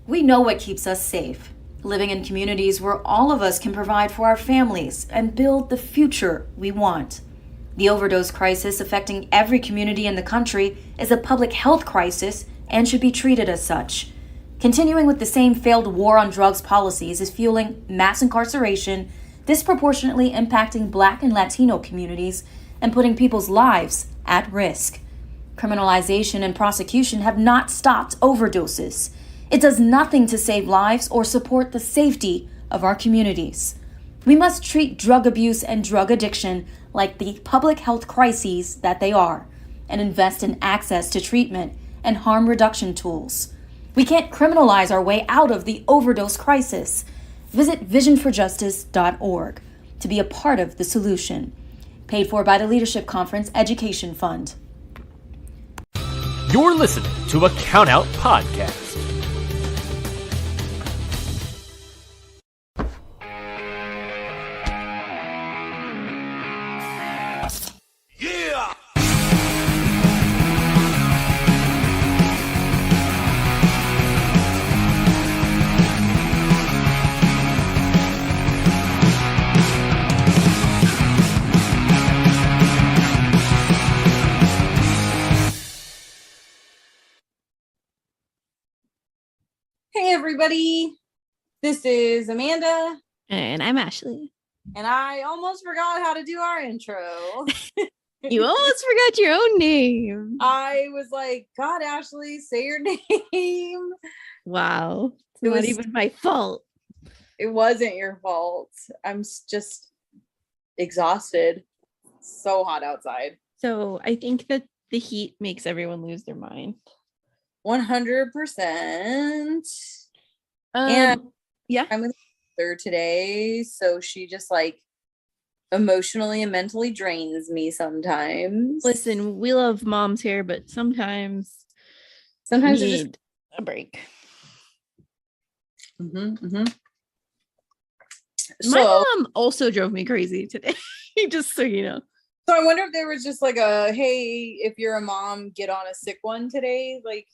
We know what keeps us safe. Living in communities where all of us can provide for our families and build the future we want. The overdose crisis affecting every community in the country is a public health crisis and should be treated as such. Continuing with the same failed war on drugs policies is fueling mass incarceration, disproportionately impacting Black and Latino communities, and putting people's lives at risk. Criminalization and prosecution have not stopped overdoses. It does nothing to save lives or support the safety of our communities. We must treat drug abuse and drug addiction like the public health crises that they are, and invest in access to treatment and harm reduction tools. We can't criminalize our way out of the overdose crisis. Visit visionforjustice.org to be a part of the solution. Paid for by the Leadership Conference Education Fund. You're listening to a Countout Podcast. Yeah! Hey everybody, this is Amanda. And I'm Ashley. And I almost forgot how to do our intro. You almost forgot your own name. I was like, God, Ashley, say your name. Wow. It's not even my fault. It wasn't your fault. I'm just exhausted. So hot outside. So I think that the heat makes everyone lose their mind. 100%. And yeah, I'm with her today. So she just like emotionally and mentally drains me sometimes. Listen, we love moms here, but sometimes we it's just need a break. My My mom also drove me crazy today, just so you know. So I wonder if there was just like a, hey, if you're a mom, get on a sick one today, like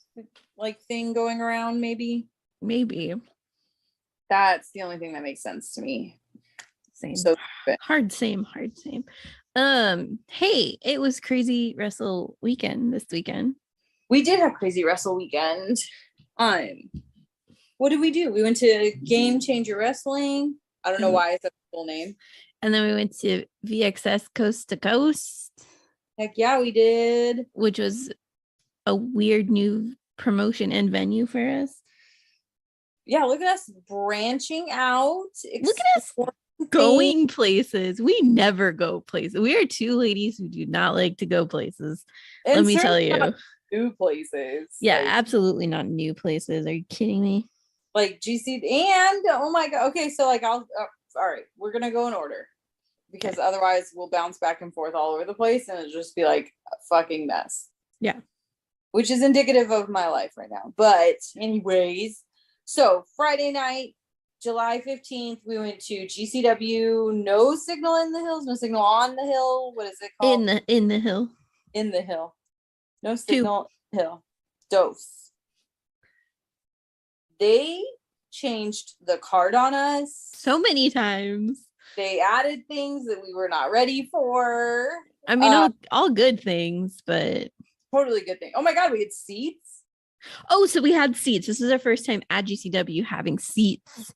thing going around, maybe. Maybe. That's the only thing that makes sense to me. Same. So hard same. Hey, it was crazy wrestle weekend this weekend. We did have crazy wrestle weekend. What did we do? We went to Game Changer Wrestling. I don't know why it's a full name. And then we went to VXS Coast to Coast. Heck yeah, we did. Which was a weird new promotion and venue for us. Yeah, look at us branching out. Look at us going places. We never go places. We are two ladies who do not like to go places. And let me tell you. New places. Yeah, like, absolutely not new places. Are you kidding me? Like GC and oh my god. Okay, so like all right, we're gonna go in order because otherwise we'll bounce back and forth all over the place and it'll just be like a fucking mess. Yeah. Which is indicative of my life right now. But anyways, so Friday night, July 15th, we went to GCW. No Signal in the Hills, no Signal on the Hill. What is it called? In the hill. In the Hill. No Signal Hill. Dose. They changed the card on us so many times. They added things that we were not ready for. I mean, all good things, but totally good thing. Oh my god, we had seats. Oh, so we had seats. This is our first time at GCW having seats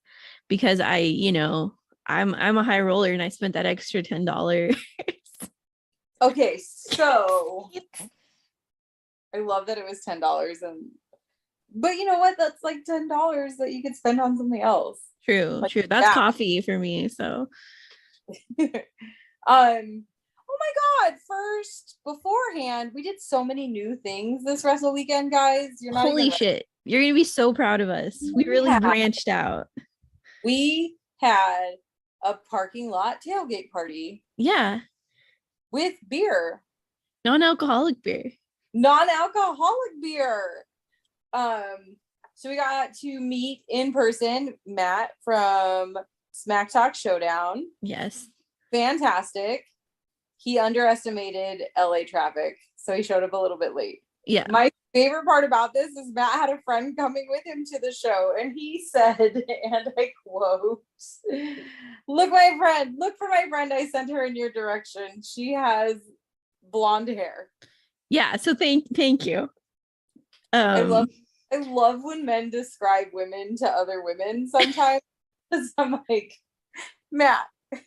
because I'm a high roller and I spent that extra $10. Okay, so I love that it was $10 but you know what? That's like $10 that you could spend on something else. True. That's coffee for me. So oh my god, first beforehand, we did so many new things this wrestle weekend, guys. You're not holy shit. You're gonna be so proud of us. We really branched out. We had a parking lot tailgate party. Yeah. With beer. Non-alcoholic beer. So we got to meet in person Matt from Smack Talk Showdown. Yes. Fantastic. He underestimated LA traffic, so he showed up a little bit late. Yeah. My favorite part about this is Matt had a friend coming with him to the show, and he said, and I quote, look for my friend. I sent her in your direction. She has blonde hair. Yeah, so thank you. I love when men describe women to other women sometimes. Because I'm like, Matt, do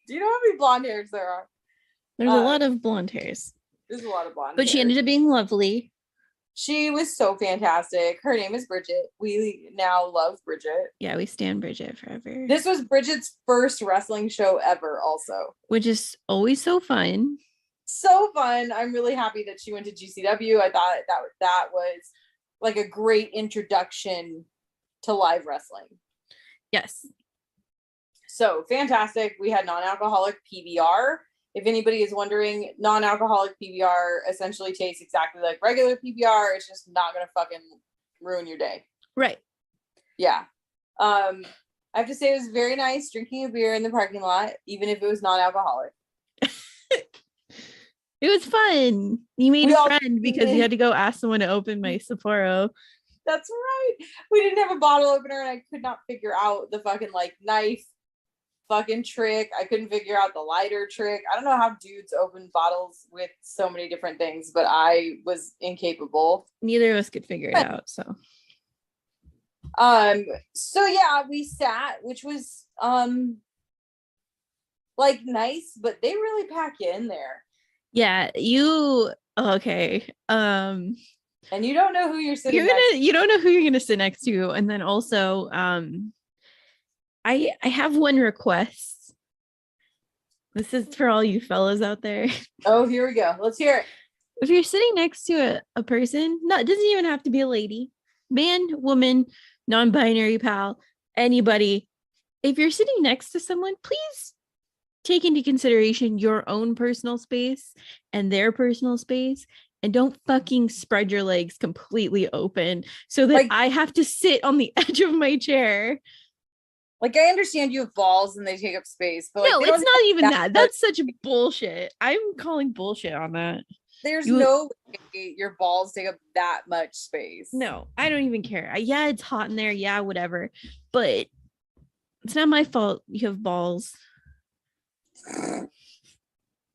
you know how many blonde hairs there are? There's a lot of blonde hairs. There's a lot of blonde But she ended up being lovely. She was so fantastic. Her name is Bridget. We now love Bridget. Yeah, we stand Bridget forever. This was Bridget's first wrestling show ever also. Which is always so fun. So fun. I'm really happy that she went to GCW. I thought that was like a great introduction to live wrestling. Yes. So fantastic. We had non-alcoholic PBR. If anybody is wondering, non-alcoholic PBR essentially tastes exactly like regular PBR. It's just not going to fucking ruin your day. Right. Yeah. I have to say it was very nice drinking a beer in the parking lot, even if it was non-alcoholic. It was fun. You made a friend because you had to go ask someone to open my Sapporo. That's right. We didn't have a bottle opener, and I could not figure out the fucking like knife fucking trick. I couldn't figure out the lighter trick. I don't know how dudes open bottles with so many different things, but I was incapable. Neither of us could figure it out. So yeah, we sat, which was like nice, but they really pack you in there. Yeah, okay. And you don't know who you're sitting you don't know who you're gonna sit next to, and then also I have one request. This is for all you fellas out there. Oh, here we go. Let's hear it. If you're sitting next to a person, it doesn't even have to be a lady, man, woman, non-binary pal, anybody. If you're sitting next to someone, please take into consideration your own personal space and their personal space, and don't fucking spread your legs completely open so that I have to sit on the edge of my chair. Like, I understand you have balls and they take up space, but no, it's not even that. That's such bullshit. I'm calling bullshit on that. There's no way your balls take up that much space. No, I don't even care. Yeah, it's hot in there. Yeah, whatever. But it's not my fault you have balls.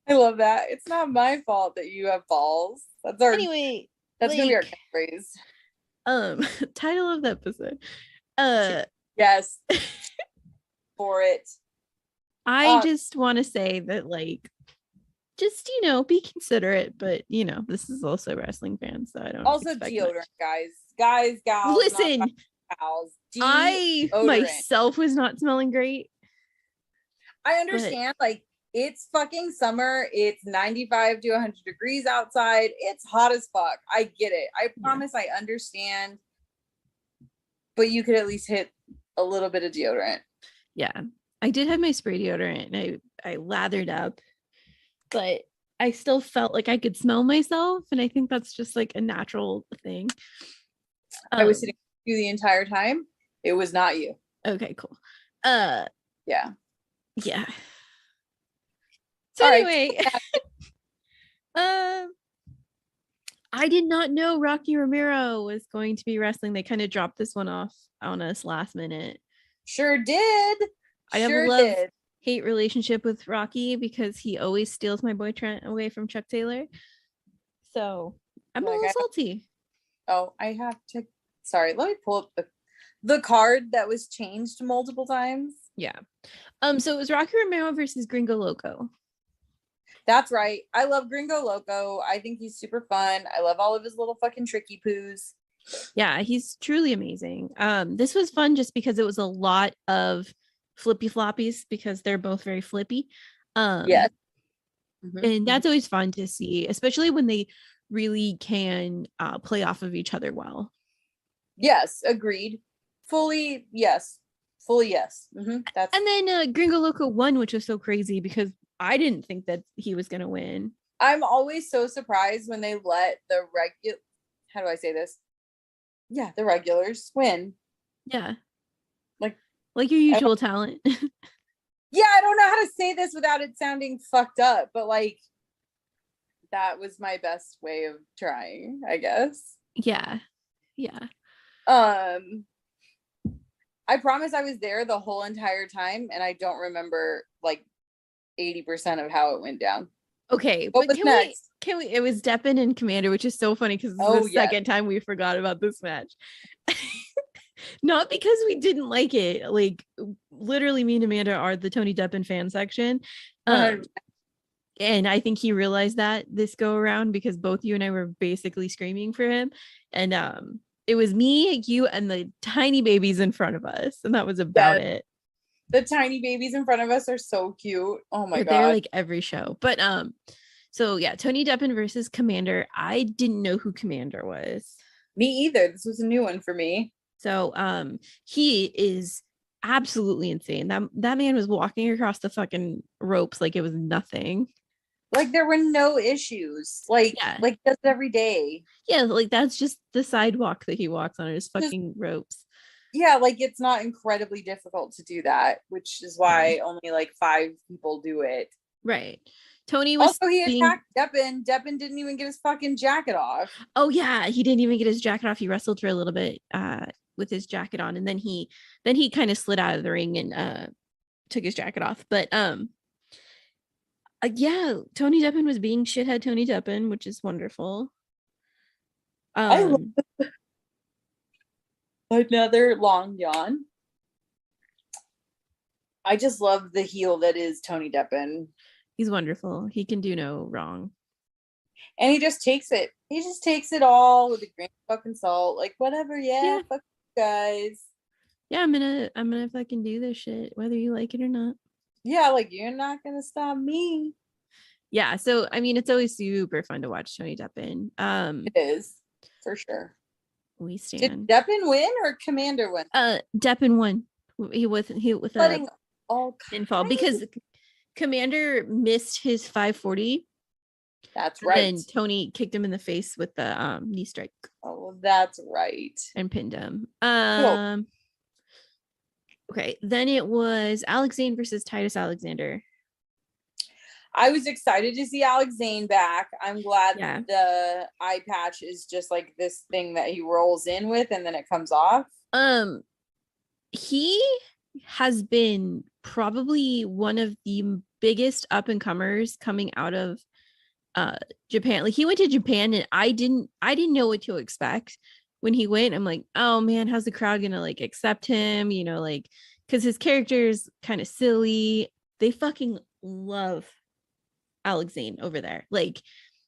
I love that. It's not my fault that you have balls. That's gonna be our catchphrase. Title of the episode. Yes. For it. I just want to say that, just be considerate, but this is also wrestling fans, so I don't also deodorant much. guys gals, listen, I myself was not smelling great. I understand, it's fucking summer. It's 95 to 100 degrees outside. It's hot as fuck. I get it. I promise I understand. But you could at least hit a little bit of deodorant. Yeah. I did have my spray deodorant and I lathered up, but I still felt like I could smell myself. And I think that's just like a natural thing. I was sitting with you the entire time. It was not you. Okay, cool. Yeah. Yeah. So anyway, I did not know Rocky Romero was going to be wrestling. They kind of dropped this one off on us last minute. Sure did. I have a love-hate relationship with Rocky because he always steals my boy Trent away from Chuck Taylor. So I'm a little salty. I have to. Sorry, let me pull up the card that was changed multiple times. Yeah. So it was Rocky Romero versus Gringo Loco. That's right. I love Gringo Loco. I think he's super fun. I love all of his little fucking tricky poos. Yeah, he's truly amazing. This was fun just because it was a lot of flippy floppies because they're both very flippy. Yes. And that's always fun to see, especially when they really can play off of each other well. Yes, agreed. Fully yes. And then Gringo Loco won, which was so crazy because I didn't think that he was going to win. I'm always so surprised when they let the how do I say this? Yeah, the regulars win. Yeah. Like your usual talent. Yeah, I don't know how to say this without it sounding fucked up, but that was my best way of trying, I guess. Yeah. Yeah. Um, I promise I was there the whole entire time, and I don't remember like 80% of how it went down. Okay, What but was next? it was Deppen and Commander, which is so funny because this is Oh, the yes. second time we forgot about this match. Not because we didn't like it. Like literally me and Amanda are the Tony Deppen fan section. 100%. And I think he realized that this go around because both you and I were basically screaming for him. And it was me, you, and the tiny babies in front of us. And that was about Yes. it. The tiny babies in front of us are so cute. Oh my They're God. like every show. But so yeah, Tony Deppen versus Commander. I didn't know who Commander was. Me either. This was a new one for me. So he is absolutely insane. That man was walking across the fucking ropes like it was nothing. Like there were no issues. Like Yeah. just every day. Yeah, like that's just the sidewalk that he walks on, is fucking ropes. Yeah, like it's not incredibly difficult to do that, which is why only like 5 people do it. Right. Tony was also he attacked Deppen. Deppen didn't even get his fucking jacket off. Oh yeah, he didn't even get his jacket off. He wrestled for a little bit with his jacket on, and then he kind of slid out of the ring and took his jacket off. But yeah, Tony Deppen was being shithead Tony Deppen, which is wonderful. I love another long yawn. I just love the heel that is Tony Deppen. He's wonderful. He can do no wrong. And he just takes it. He just takes it all with a grain of fucking salt. Like whatever, yeah. Fuck you guys. Yeah, I'm gonna fucking do this shit, whether you like it or not. Yeah, like you're not gonna stop me. Yeah, so I mean, it's always super fun to watch Tony Deppen. It is for sure. We stand. Did Deppen win or Commander win? Deppen won. He with letting all pinfall because Commander missed his 540. That's right. And Tony kicked him in the face with the knee strike. Oh, that's right. And pinned him. Cool. Okay, then it was Alex Zane versus Titus Alexander. I was excited to see Alex Zane back. I'm glad the eye patch is just like this thing that he rolls in with and then it comes off. He has been probably one of the biggest up and comers coming out of Japan. Like he went to Japan and I didn't know what to expect when he went. I'm like, oh man, how's the crowd gonna like accept him? You know, like because his character is kind of silly. They fucking love Alex Zane over there. Like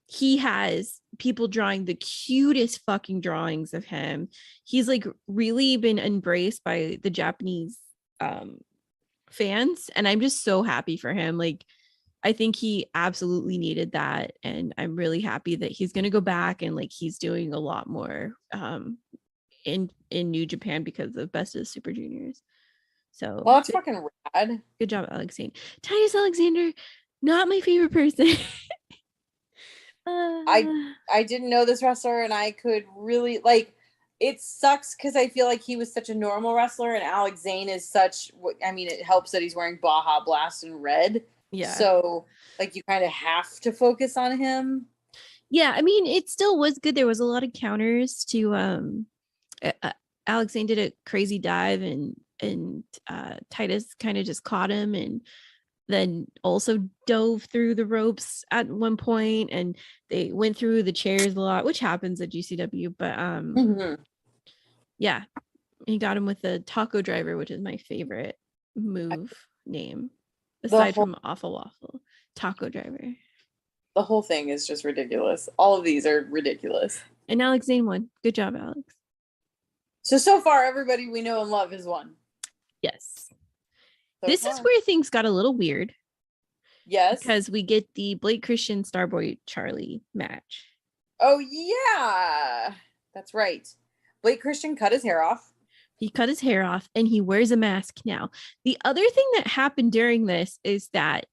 he has people drawing the cutest fucking drawings of him. He's like really been embraced by the Japanese fans, and I'm just so happy for him. Like I think he absolutely needed that, and I'm really happy that he's going to go back and like he's doing a lot more in New Japan because of Best of the Super Juniors. So well, that's fucking rad. Good job, Alexander. Titus Alexander, not my favorite person. I didn't know this wrestler, and I could really like. It sucks because I feel like he was such a normal wrestler, and Alex Zane is such. I mean, it helps that he's wearing Baja Blast in red. Yeah. So, like, you kind of have to focus on him. Yeah, I mean, it still was good. There was a lot of counters to Alex Zane did a crazy dive, and Titus kind of just caught him, and then also dove through the ropes at one point, and they went through the chairs a lot, which happens at GCW. But yeah, he got him with the taco driver, which is my favorite move name. Aside from Awful Waffle, taco driver. The whole thing is just ridiculous. All of these are ridiculous. And Alex Zane won. Good job, Alex. So far, everybody we know and love has won. Yes. This is where things got a little weird. Yes. Because we get the Blake Christian Starboy Charlie match. Oh, yeah. That's right. Blake Christian cut his hair off. He cut his hair off and he wears a mask now. The other thing that happened during this is that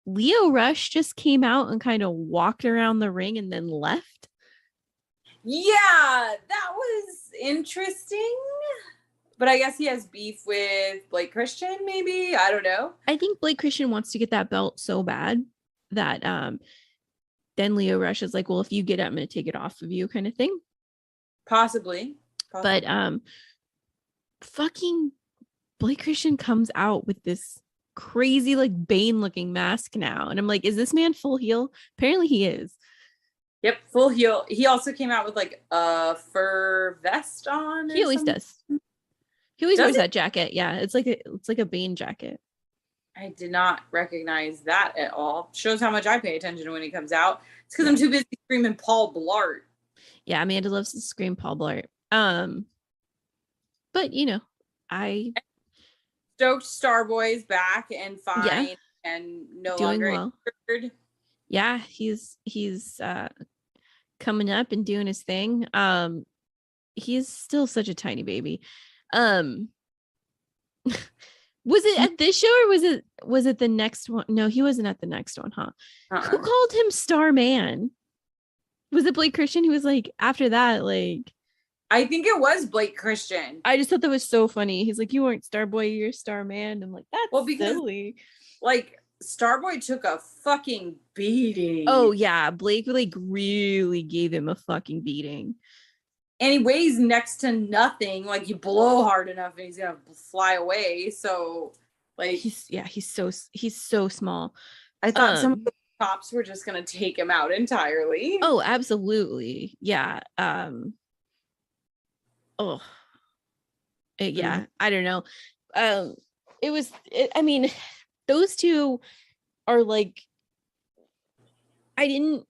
Leo Rush just came out and kind of walked around the ring and then left. Yeah, that was interesting. But I guess he has beef with Blake Christian, maybe. I don't know. I think Blake Christian wants to get that belt so bad that then Leo Rush is like, well, if you get it, I'm going to take it off of you kind of thing. Possibly. But fucking Blake Christian comes out with this crazy like Bane looking mask now, and I'm like, is this man full heel? Apparently he is. Yep, full heel. He also came out with like a fur vest on. He always something. does. He always Does wears he? that jacket. Yeah, it's like a Bane jacket. I did not recognize that at all. Shows how much I pay attention to when he comes out. It's because Yeah. I'm too busy screaming Paul Blart. Yeah, Amanda loves to scream Paul Blart. But you know, I Stoked Starboy's back and fine Yeah. and no Doing longer well. injured. Yeah, he's coming up and doing his thing. He's still such a tiny baby. Was it at this show or was it the next one? No, he wasn't at the next one, huh? Who called him Starman? Was it Blake Christian who was like after that? Like, I think it was Blake Christian. I just thought that was so funny. He's like, you weren't Starboy, you're Starman. I'm like, that's because silly. Like Starboy took a fucking beating. Oh yeah, Blake like really gave him a fucking beating. And he weighs next to nothing. Like you blow hard enough and he's gonna fly away. So like he's so small. I thought some of the cops were just gonna take him out entirely. Oh, absolutely. Yeah. Yeah, I don't know. I mean, those two are like, I didn't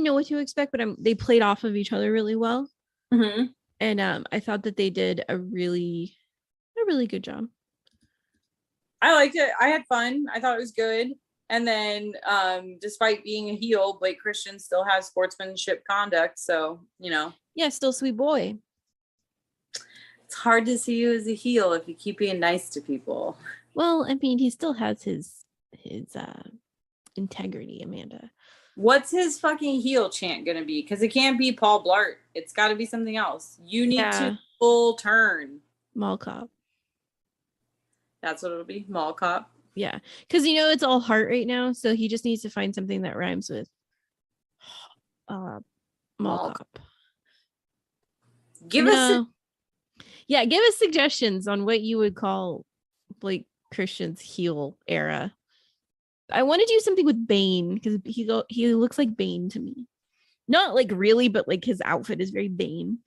know what to expect, but they played off of each other really well. Mm-hmm. And I thought that they did a really good job. I liked it. I had fun. I thought it was good. And then despite being a heel, Blake Christian still has sportsmanship conduct. So, you know. Yeah, still sweet boy. It's hard to see you as a heel if you keep being nice to people. Well, I mean, he still has his integrity, Amanda. What's his fucking heel chant gonna be? Because it can't be Paul Blart. It's got to be something else. You need to full turn. Mall cop. That's what it'll be. Mall cop. Yeah, because you know it's all heart right now, so he just needs to find something that rhymes with mall cop. Give us suggestions on what you would call Blake Christian's heel era. I want to do something with Bane because he looks like Bane to me. Not like really, but like his outfit is very Bane.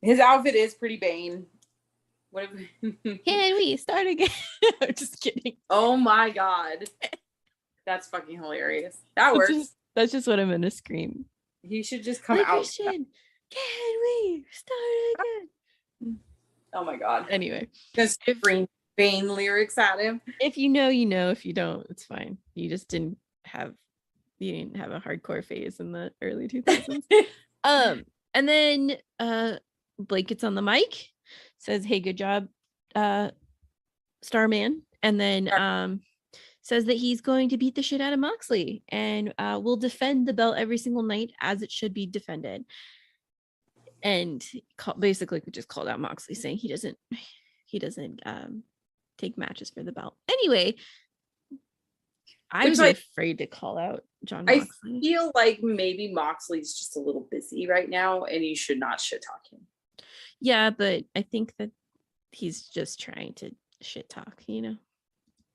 His outfit is pretty Bane. What if Can we start again? I'm just kidding. Oh my god. That's fucking hilarious. That works. That's just what I'm gonna scream. He should just come Blake out. Christian, can we start again? Oh my god. Anyway. Just scream Bane lyrics at him. If you know, you know. If you don't, it's fine. You didn't have a hardcore phase in the early 2000s. And then Blake gets on the mic, says, "Hey, good job, Starman," and then says that he's going to beat the shit out of Moxley and will defend the belt every single night as it should be defended. And basically just called out Moxley, saying he doesn't take matches for the belt. Anyway, I was afraid to call out John Moxley. I feel like maybe Moxley's just a little busy right now and you should not shit talk him. Yeah, but I think that he's just trying to shit talk, you know?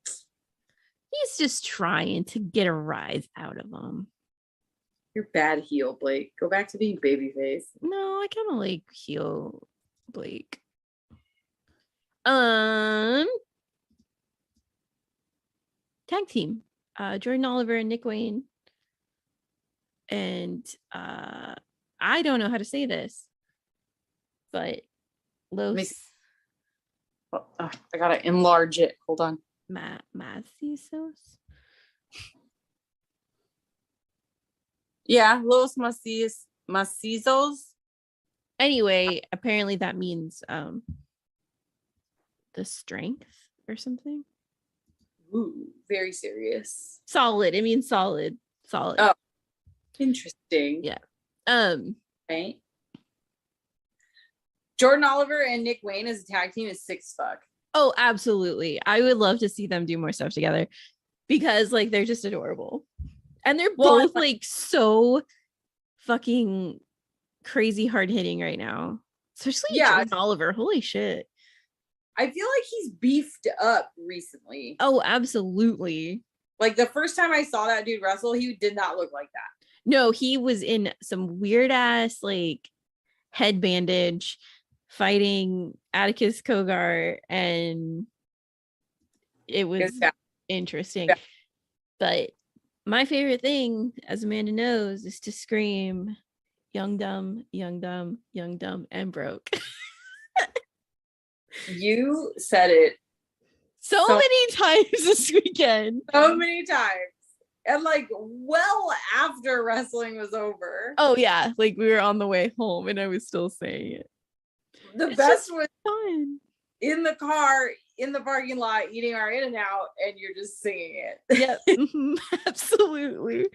He's just trying to get a rise out of him. You're bad heel, Blake. Go back to being babyface. No, I kind of like heel Blake. Tag team. Jordan Oliver and Nick Wayne. And I don't know how to say this, but Los I gotta enlarge it. Hold on. Macizos. Yeah, Los Macizos. Anyway, apparently that means the strength or something. Ooh, very serious. Solid. It means solid. Solid. Oh, interesting. Yeah. Right. Jordan Oliver and Nick Wayne as a tag team is sick as fuck. Oh, absolutely. I would love to see them do more stuff together because like they're just adorable. And they're both like so fucking crazy hard hitting right now. Especially Yeah. Jordan Oliver. Holy shit. I feel like he's beefed up recently. Oh, absolutely. Like the first time I saw that dude wrestle, he did not look like that. No, he was in some weird ass like head bandage fighting Atticus Kogar, and it was interesting. Yeah. But my favorite thing, as Amanda knows, is to scream young, dumb, young, dumb, young, dumb, and broke. You said it so many times this weekend. So many times. And like well after wrestling was over. Oh yeah, like we were on the way home and I was still saying it. The best was fun. In the car, in the parking lot, eating our In-N-Out, and you're just singing it. Yep. Absolutely.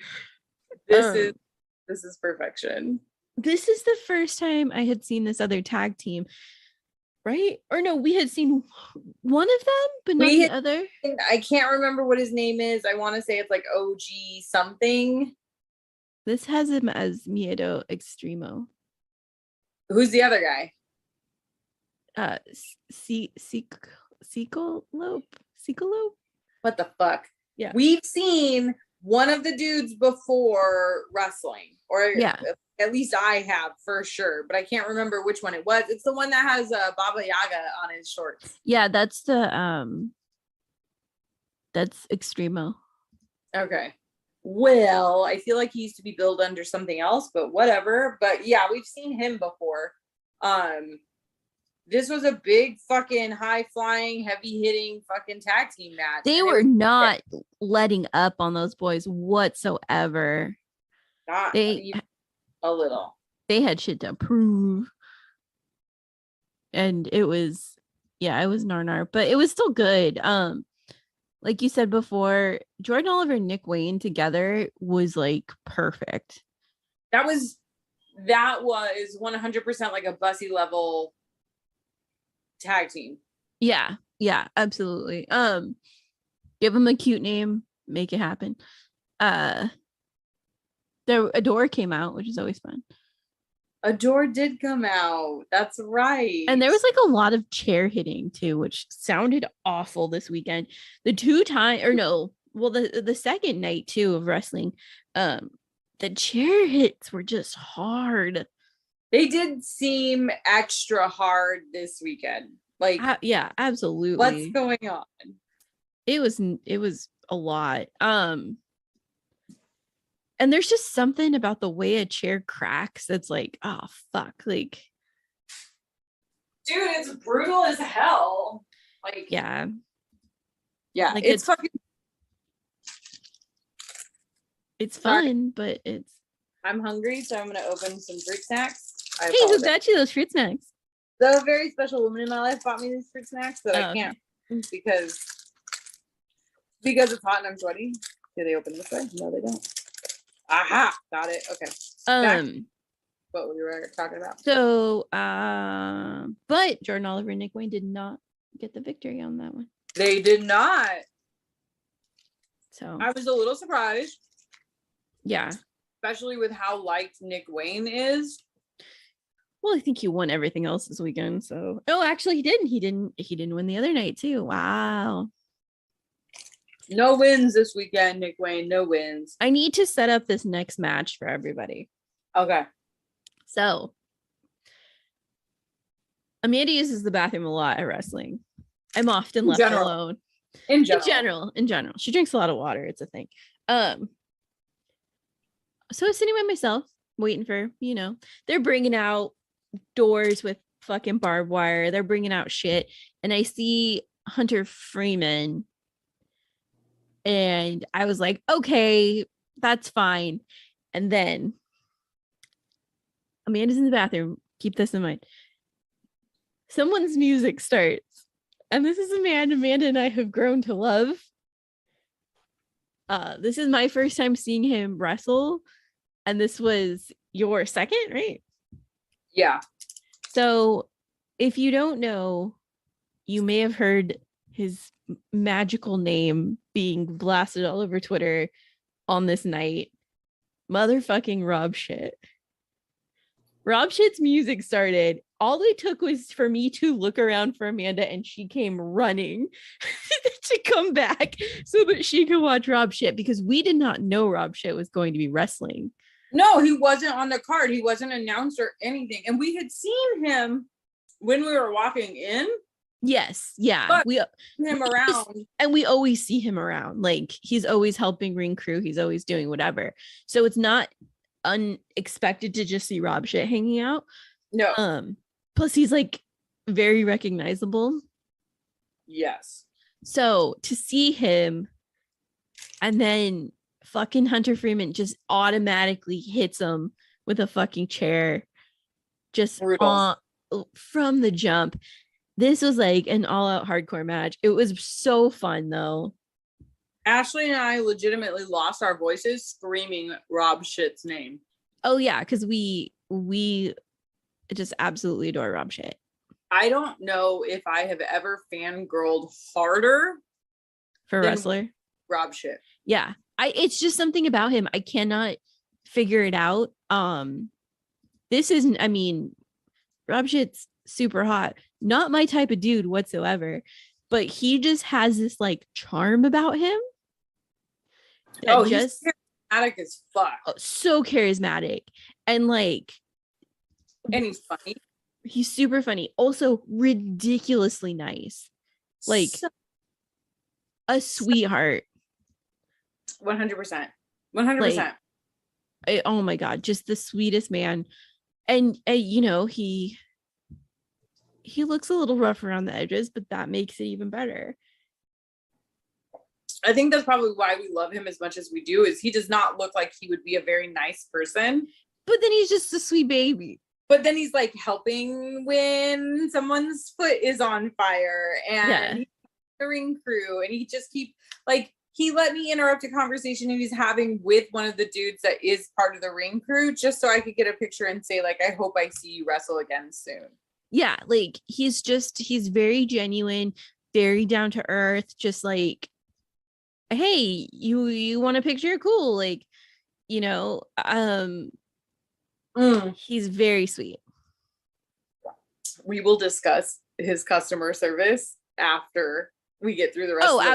This is perfection. This is the first time I had seen this other tag team, right? Or no, we had seen one of them, but not the other. I can't remember what his name is. I want to say it's like OG something. This has him as Miedo Extremo. Who's the other guy? Seekalope? What the fuck? Yeah. We've seen one of the dudes before wrestling, or yeah, at least I have for sure, but I can't remember which one it was. It's the one that has Baba Yaga on his shorts. Yeah, that's the that's Extremo. Okay. Well, I feel like he used to be billed under something else, but whatever. But yeah, we've seen him before. This was a big fucking high flying, heavy hitting fucking tag team match. They were not letting up on those boys whatsoever. Not even a little. They had shit to prove. And it was nar, but it was still good. Like you said before, Jordan Oliver and Nick Wayne together was like perfect. That was 100% like a Bussy level tag team. Yeah, absolutely. Give them a cute name, make it happen. A door came out, which is always fun. A door did come out. That's right. And there was like a lot of chair hitting too, which sounded awful this weekend. The second night too of wrestling, the chair hits were just hard. They did seem extra hard this weekend. Like, yeah, absolutely. What's going on? It was a lot. And there's just something about the way a chair cracks that's like, oh fuck, like, dude, it's brutal as hell. Like, yeah, like it's fucking. It's fun, but it's. I'm hungry, so I'm gonna open some fruit snacks. Hey, who got you those fruit snacks? The very special woman in my life bought me these fruit snacks that I can't because it's hot and I'm sweaty. Do they open this way? No, they don't. Aha, got it. Okay. What we were talking about. So, but Jordan Oliver and Nick Wayne did not get the victory on that one. They did not. So I was a little surprised. Yeah. Especially with how liked Nick Wayne is. Well, I think he won everything else this weekend. So, actually, he didn't. He didn't win the other night too. Wow. No wins this weekend, Nick Wayne. No wins. I need to set up this next match for everybody. Okay. So, Amanda uses the bathroom a lot at wrestling. I'm often left alone. In general. She drinks a lot of water. It's a thing. So I was sitting by myself, waiting for, they're bringing out doors with fucking barbed wire. They're bringing out shit. And I see Hunter Freeman. And I was like, okay, that's fine. And then Amanda's in the bathroom. Keep this in mind. Someone's music starts. And this is a man Amanda and I have grown to love. This is my first time seeing him wrestle. And this was your second, right? Yeah. So if you don't know, you may have heard his magical name being blasted all over Twitter on this night. Motherfucking Rob shit. Rob Shit's music started. All it took was for me to look around for Amanda, and she came running to come back so that she could watch Rob Shit, because we did not know Rob Shit was going to be wrestling. No, he wasn't on the card. He wasn't announced or anything. And we had seen him when we were walking in. Yes, yeah. But we him around. And we always see him around. Like, he's always helping ring crew. He's always doing whatever. So it's not unexpected to just see Rob Shit hanging out. No. Plus he's like very recognizable. Yes. So to see him, and then fucking Hunter Freeman just automatically hits him with a fucking chair, just from the jump. This was like an all-out hardcore match. It was so fun though. Ashley and I legitimately lost our voices screaming Rob Shit's name. Oh yeah, because we just absolutely adore Rob Shit. I don't know if I have ever fangirled harder for a wrestler. Rob Shit. Yeah. It's just something about him. I cannot figure it out. This isn't, I mean, Rob Shit's super hot. Not my type of dude whatsoever, but he just has this like charm about him. He's charismatic as fuck. So charismatic. And like, and he's funny. He's super funny. Also ridiculously nice. Like a sweetheart. 100%. 100%. Oh my God. Just the sweetest man. And you know, he looks a little rough around the edges, but that makes it even better. I think that's probably why we love him as much as we do, is he does not look like he would be a very nice person. But then he's just a sweet baby. But then he's like helping when someone's foot is on fire, and he's the ring crew, and he just he let me interrupt a conversation he was having with one of the dudes that is part of the ring crew, just so I could get a picture and say, like, I hope I see you wrestle again soon. Yeah, like he's very genuine, very down to earth, just like, hey, you want a picture? Cool. Like, you know, he's very sweet. We will discuss his customer service after we get through the rest of it.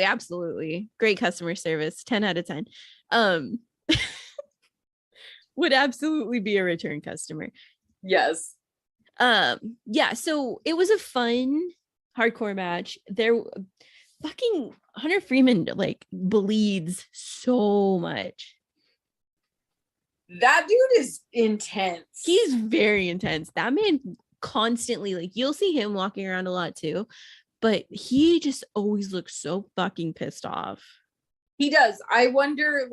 Absolutely. Great customer service. 10 out of 10. Would absolutely be a return customer. Yes. Yeah, so it was a fun hardcore match. There fucking Hunter Freeman like bleeds so much. That dude is intense. He's very intense. That man constantly, like, you'll see him walking around a lot too, but he just always looks so fucking pissed off. He does. I wonder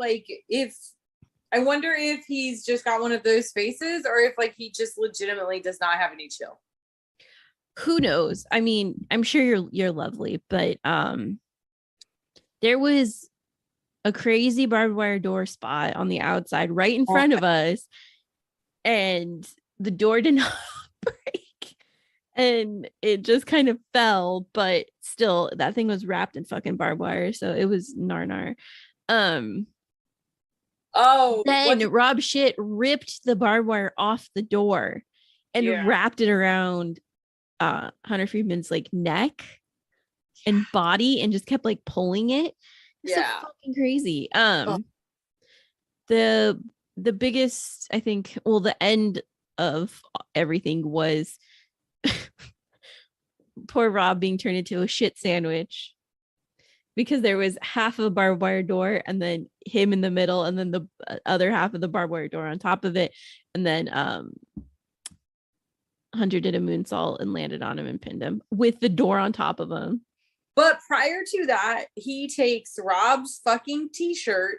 if he's just got one of those faces, or if like he just legitimately does not have any chill. Who knows? I mean, I'm sure you're lovely, but there was a crazy barbed wire door spot on the outside right in front of us, and the door did not break, and it just kind of fell, but still that thing was wrapped in fucking barbed wire, so it was nar. Then Rob Shit ripped the barbed wire off the door and wrapped it around Hunter Freeman's like neck and body, and just kept like pulling it. It's so fucking crazy. The biggest, I think, well, the end of everything was poor Rob being turned into a shit sandwich, because there was half of a barbed wire door and then him in the middle, and then the other half of the barbed wire door on top of it, and then Hunter did a moonsault and landed on him and pinned him with the door on top of him. But prior to that, he takes Rob's fucking t-shirt.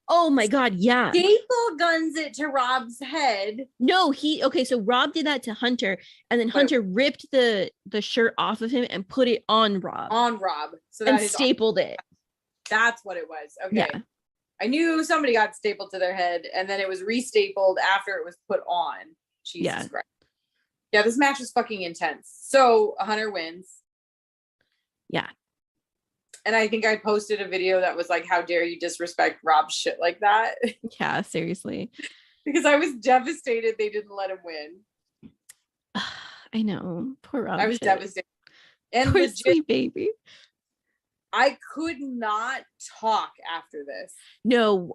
Oh my God, yeah. Staple guns it to Rob's head. No, so Rob did that to Hunter, and then Hunter ripped the shirt off of him and put it on Rob. So and stapled it. That's what it was. Okay. Yeah. I knew somebody got stapled to their head, and then it was restapled after it was put on. Jesus Christ. Yeah, this match was fucking intense. So Hunter wins. Yeah. And I think I posted a video that was like, how dare you disrespect Rob Shit like that? Yeah, seriously. because I was devastated they didn't let him win. I know. Poor Rob. I was devastated. And Poor legit, sweet baby. I could not talk after this. No,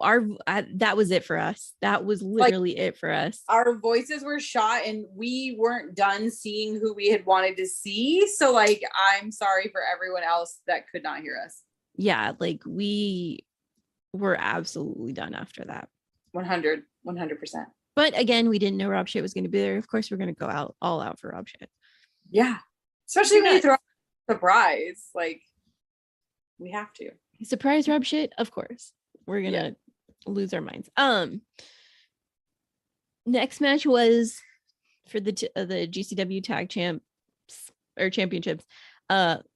that was it for us. That was literally it for us. Our voices were shot and we weren't done seeing who we had wanted to see. So like, I'm sorry for everyone else that could not hear us. Yeah, like we were absolutely done after that. 100%. But again, we didn't know Rob Shit was going to be there. Of course, we're going to go all out for Rob Shit. Yeah. Especially when you throw a surprise. Like, we have to. Surprise Rob Shit, of course. We're going to lose our minds. Next match was for the GCW tag championships.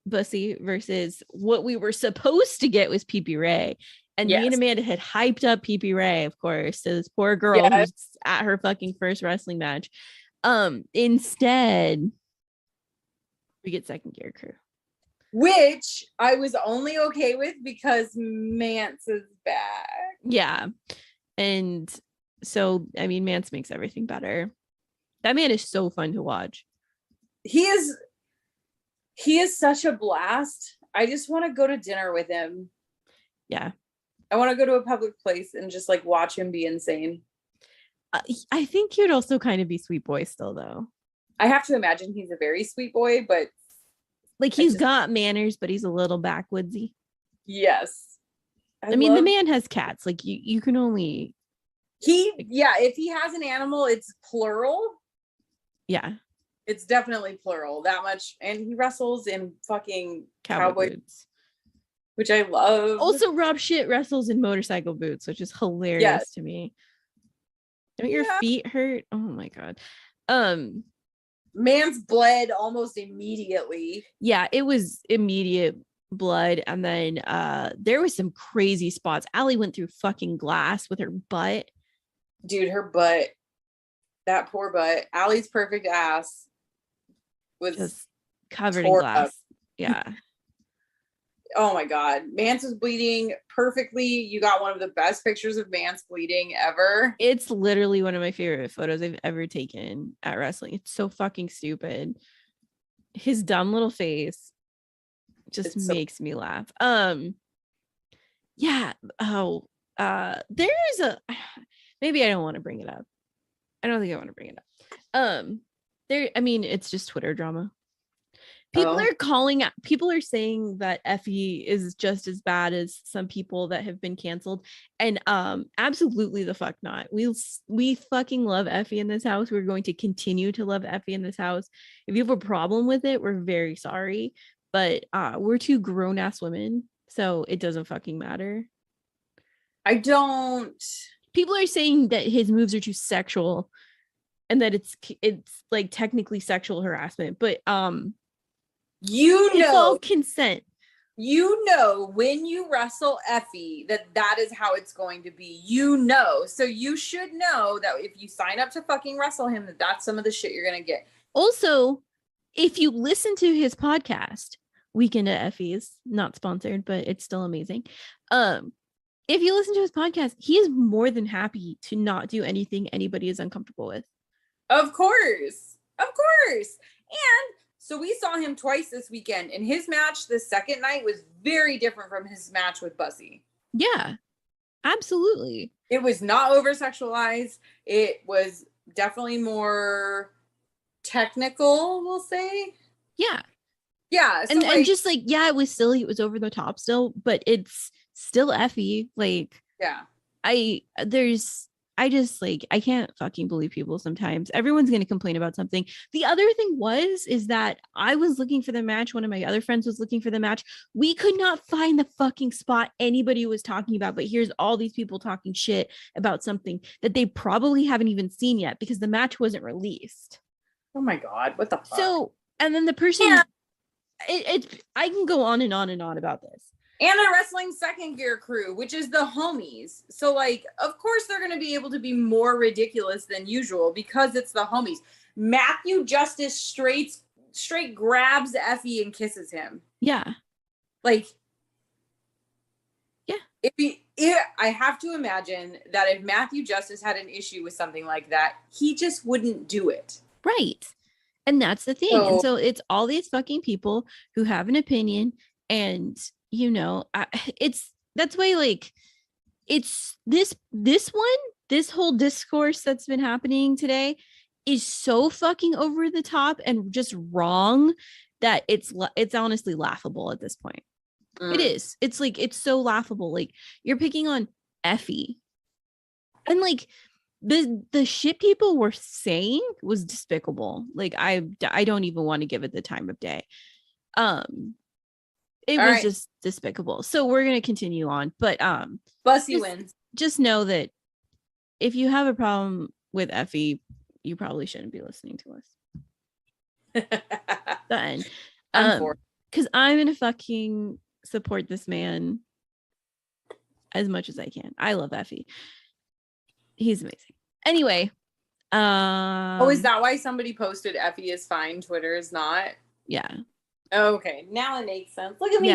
Bussy versus what we were supposed to get was PP Ray. And me and Amanda had hyped up PP Ray, of course, to this poor girl who's at her fucking first wrestling match. Instead, we get Second Gear Crew. Which I was only okay with because Mance is back. Yeah. And so, I mean, Mance makes everything better. That man is so fun to watch. He is such a blast. I just want to go to dinner with him. Yeah. I want to go to a public place and just like watch him be insane. I think he'd also kind of be sweet boy still, though. I have to imagine he's a very sweet boy, but like he's got manners, but he's a little backwoodsy. Yes. I mean, the man has cats. Like you can only. If he has an animal, it's plural. Yeah. It's definitely plural, that much. And he wrestles in fucking cowboy boots, which I love. Also, Rob Shit wrestles in motorcycle boots, which is hilarious to me. Don't your feet hurt? Oh my God. Man's bled almost immediately. Yeah, it was immediate blood. And then there was some crazy spots. Allie went through fucking glass with her butt. Dude, her butt. That poor butt. Allie's perfect ass was just covered in glass. Yeah. Oh my God. Mance was bleeding perfectly. You got one of the best pictures of Mance bleeding ever. It's literally one of my favorite photos I've ever taken at wrestling. It's so fucking stupid. His dumb little face just makes me laugh. Yeah. Oh, there's a, maybe I don't want to bring it up. I don't think I want to bring it up. I mean, it's just Twitter drama. People are saying that Effie is just as bad as some people that have been canceled. And absolutely the fuck not. We fucking love Effie in this house. We're going to continue to love Effie in this house. If you have a problem with it, we're very sorry. But we're two grown-ass women, so it doesn't fucking matter. I don't. People are saying that his moves are too sexual and that it's like technically sexual harassment, but it's all consent. You know, when you wrestle Effie, that is how it's going to be. So you should know that if you sign up to fucking wrestle him, that's some of the shit you're gonna get. Also, if you listen to his podcast, Weekend at Effie's, not sponsored, but it's still amazing. If you listen to his podcast, he is more than happy to not do anything anybody is uncomfortable with. Of course. And so we saw him twice this weekend, and his match the second night was very different from his match with Bussy. Yeah, absolutely. It was not over-sexualized. It was definitely more technical, we'll say. Yeah. Yeah. So and just like, yeah, it was silly. It was over the top still, but it's still Effie. Like, yeah. I can't fucking believe people sometimes. Everyone's going to complain about something. The other thing is that I was looking for the match. One of my other friends was looking for the match. We could not find the fucking spot anybody was talking about, but here's all these people talking shit about something that they probably haven't even seen yet because the match wasn't released. Oh my God. What the fuck? So, and then the person, I can go on and on and on about this. And a wrestling second gear crew, which is the homies. So, like, of course, they're going to be able to be more ridiculous than usual because it's the homies. Matthew Justice straight grabs Effie and kisses him. Yeah. Like, yeah. I have to imagine that if Matthew Justice had an issue with something like that, he just wouldn't do it. Right. And that's the thing. And so it's all these fucking people who have an opinion, and that's why, like, it's this whole discourse that's been happening today is so fucking over the top and just wrong that it's honestly laughable at this point. It is. It's like, it's so laughable. Like, you're picking on Effie, and like the shit people were saying was despicable. Like, I don't even want to give it the time of day. It was just despicable. So we're gonna continue on, but Bussy wins. Just know that if you have a problem with Effie, you probably shouldn't be listening to us. Then, because I'm gonna fucking support this man as much as I can. I love Effie. He's amazing. Anyway, is that why somebody posted Effie is fine, Twitter is not? Yeah. Okay, now it makes sense. Look at me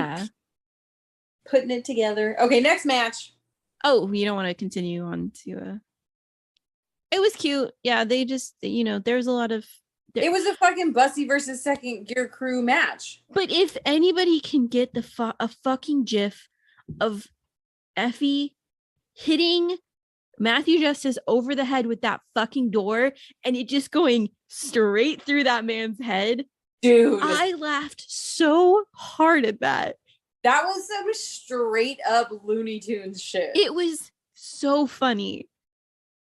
putting it together. Okay, next match. Oh, you don't want to continue on to it was cute. Yeah, they just, there's a lot of it was a fucking Bussy versus Second Gear Crew match. But if anybody can get a fucking gif of Effie hitting Matthew Justice over the head with that fucking door and it just going straight through that man's head, dude, I laughed so hard at that. That was some straight up Looney Tunes shit. It was so funny.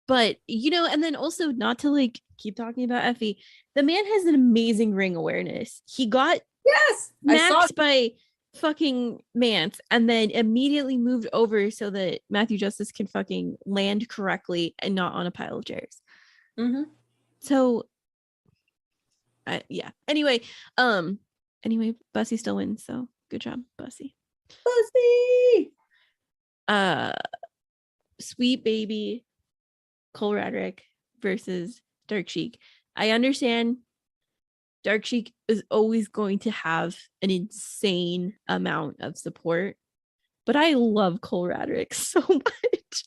But, and then also, not to like keep talking about Effie, the man has an amazing ring awareness. He got maxed by fucking Mance and then immediately moved over so that Matthew Justice can fucking land correctly and not on a pile of chairs. Mm-hmm. So, yeah. Anyway, Bussy still wins. So good job, Bussy. Sweet Baby Cole Radrick versus Dark Sheik. I understand Dark Sheik is always going to have an insane amount of support, but I love Cole Radrick so much.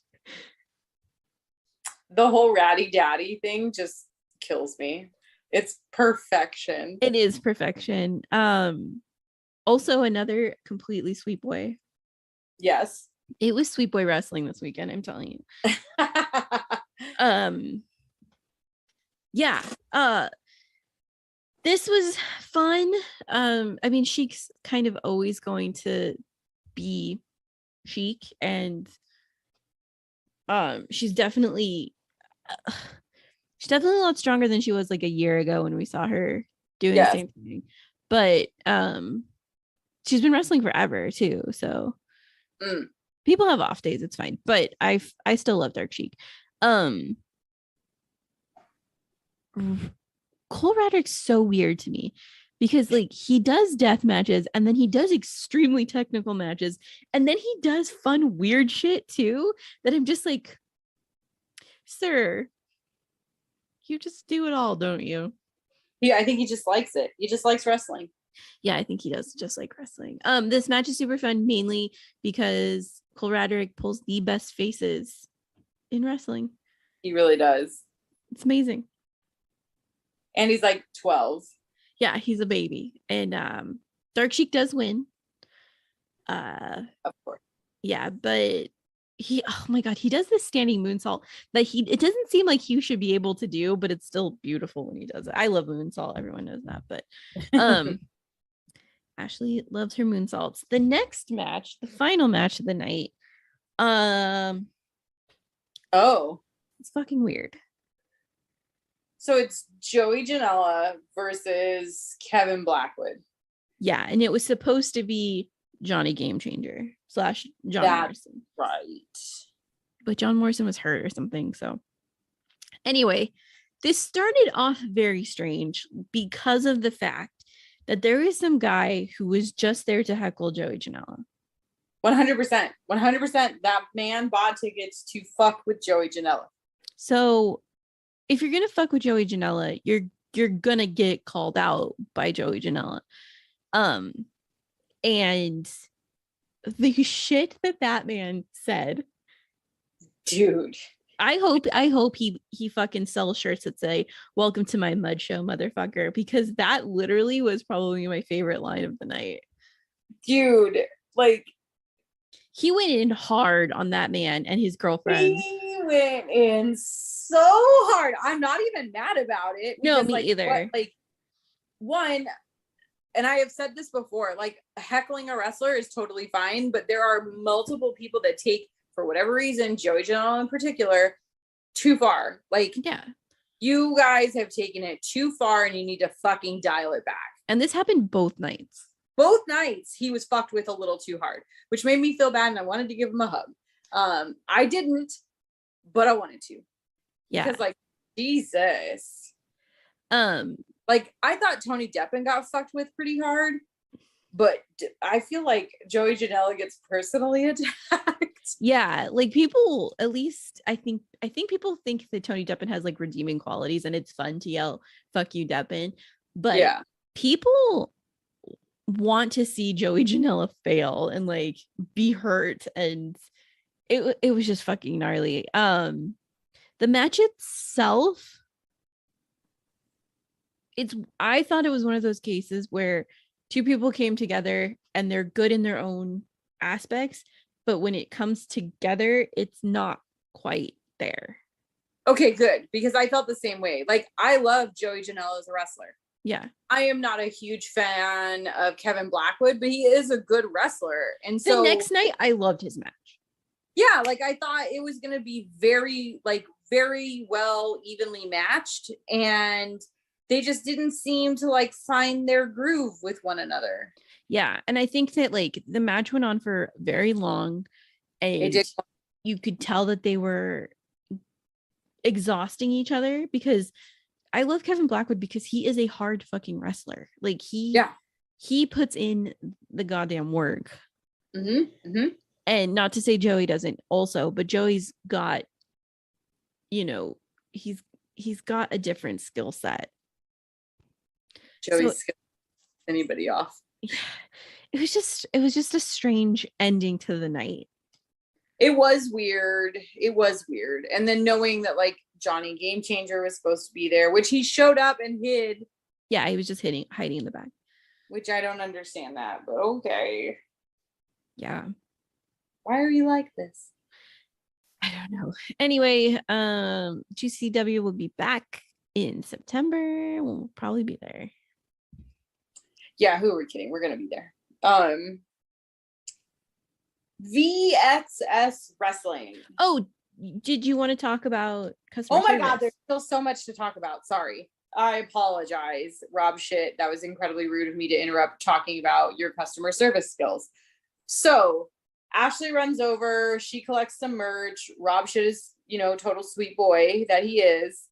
The whole ratty daddy thing just kills me. It's perfection. It is perfection. Also another completely sweet boy. Yes. It was sweet boy wrestling this weekend, I'm telling you. Yeah. This was fun. I mean, Sheik's kind of always going to be Sheik, and she's definitely a lot stronger than she was like a year ago when we saw her doing the same thing. But she's been wrestling forever too, so people have off days, it's fine. But I still love Dark Sheik. Cole Radrick's so weird to me because like he does death matches and then he does extremely technical matches and then he does fun weird shit too that I'm just like, sir, you just do it all, don't you? Yeah, I think he just likes it. He just likes wrestling. Yeah, I think he does just like wrestling. This match is super fun mainly because Cole Radrick pulls the best faces in wrestling. He really does. It's amazing. And he's like 12. Yeah, he's a baby. And Dark Sheik does win. Of course. Yeah, but oh my god, he does this standing moonsault that it doesn't seem like he should be able to do, but it's still beautiful when he does it. I love moonsault, everyone knows that, but Ashley loves her moonsaults. The next match, the final match of the night, it's fucking weird. So it's Joey Janela versus Kevin Blackwood. Yeah, and it was supposed to be Johnny Game Changer / John Morrison. Right. But John Morrison was hurt or something. So anyway, this started off very strange because of the fact that there is some guy who was just there to heckle Joey Janela. 100%. 100%. That man bought tickets to fuck with Joey Janela. So if you're gonna fuck with Joey Janela, you're gonna get called out by Joey Janela. And the shit that man said. Dude. I hope he fucking sells shirts that say "Welcome to my mud show, motherfucker," because that literally was probably my favorite line of the night. Dude, like he went in hard on that man and his girlfriend. He went in so hard. I'm not even mad about it. No, me either. One, and I have said this before, like heckling a wrestler is totally fine, but there are multiple people that take, for whatever reason, Joey Janela in particular, too far. Like, yeah, you guys have taken it too far and you need to fucking dial it back. And this happened both nights. Both nights he was fucked with a little too hard, which made me feel bad and I wanted to give him a hug. I didn't, but I wanted to. Yeah. Because like, Jesus. Like I thought Tony Deppen got fucked with pretty hard, but I feel like Joey Janela gets personally attacked. Yeah, like people, at least I think people think that Tony Deppen has like redeeming qualities and it's fun to yell "fuck you, Deppen," but yeah, people want to see Joey Janela fail and like be hurt, and it was just fucking gnarly. The match itself, I thought it was one of those cases where two people came together and they're good in their own aspects, but when it comes together, it's not quite there. Okay, good, because I felt the same way. Like I love Joey Janela as a wrestler. Yeah. I am not a huge fan of Kevin Blackwood, but he is a good wrestler. And so the next night I loved his match. Yeah, like I thought it was going to be very well evenly matched, and they just didn't seem to like find their groove with one another. Yeah, and I think that like the match went on for very long, and you could tell that they were exhausting each other, because I love Kevin Blackwood because he is a hard fucking wrestler. Like he puts in the goddamn work. And not to say Joey doesn't also, but Joey's got, he's got a different skill set. Joey's anybody off. It was just a strange ending to the night. It was weird. And then knowing that like Johnny Game Changer was supposed to be there, which he showed up and hid. Yeah, he was just hiding in the back. Which I don't understand that, but okay. Yeah. Why are you like this? I don't know. Anyway, GCW will be back in September. We'll probably be there. Yeah, who are we kidding? We're gonna be there. VXS Wrestling. Oh, did you want to talk about customer service? God, there's still so much to talk about. Sorry. I apologize, Rob shit. That was incredibly rude of me to interrupt talking about your customer service skills. So Ashley runs over, she collects some merch. Rob shit is, total sweet boy that he is.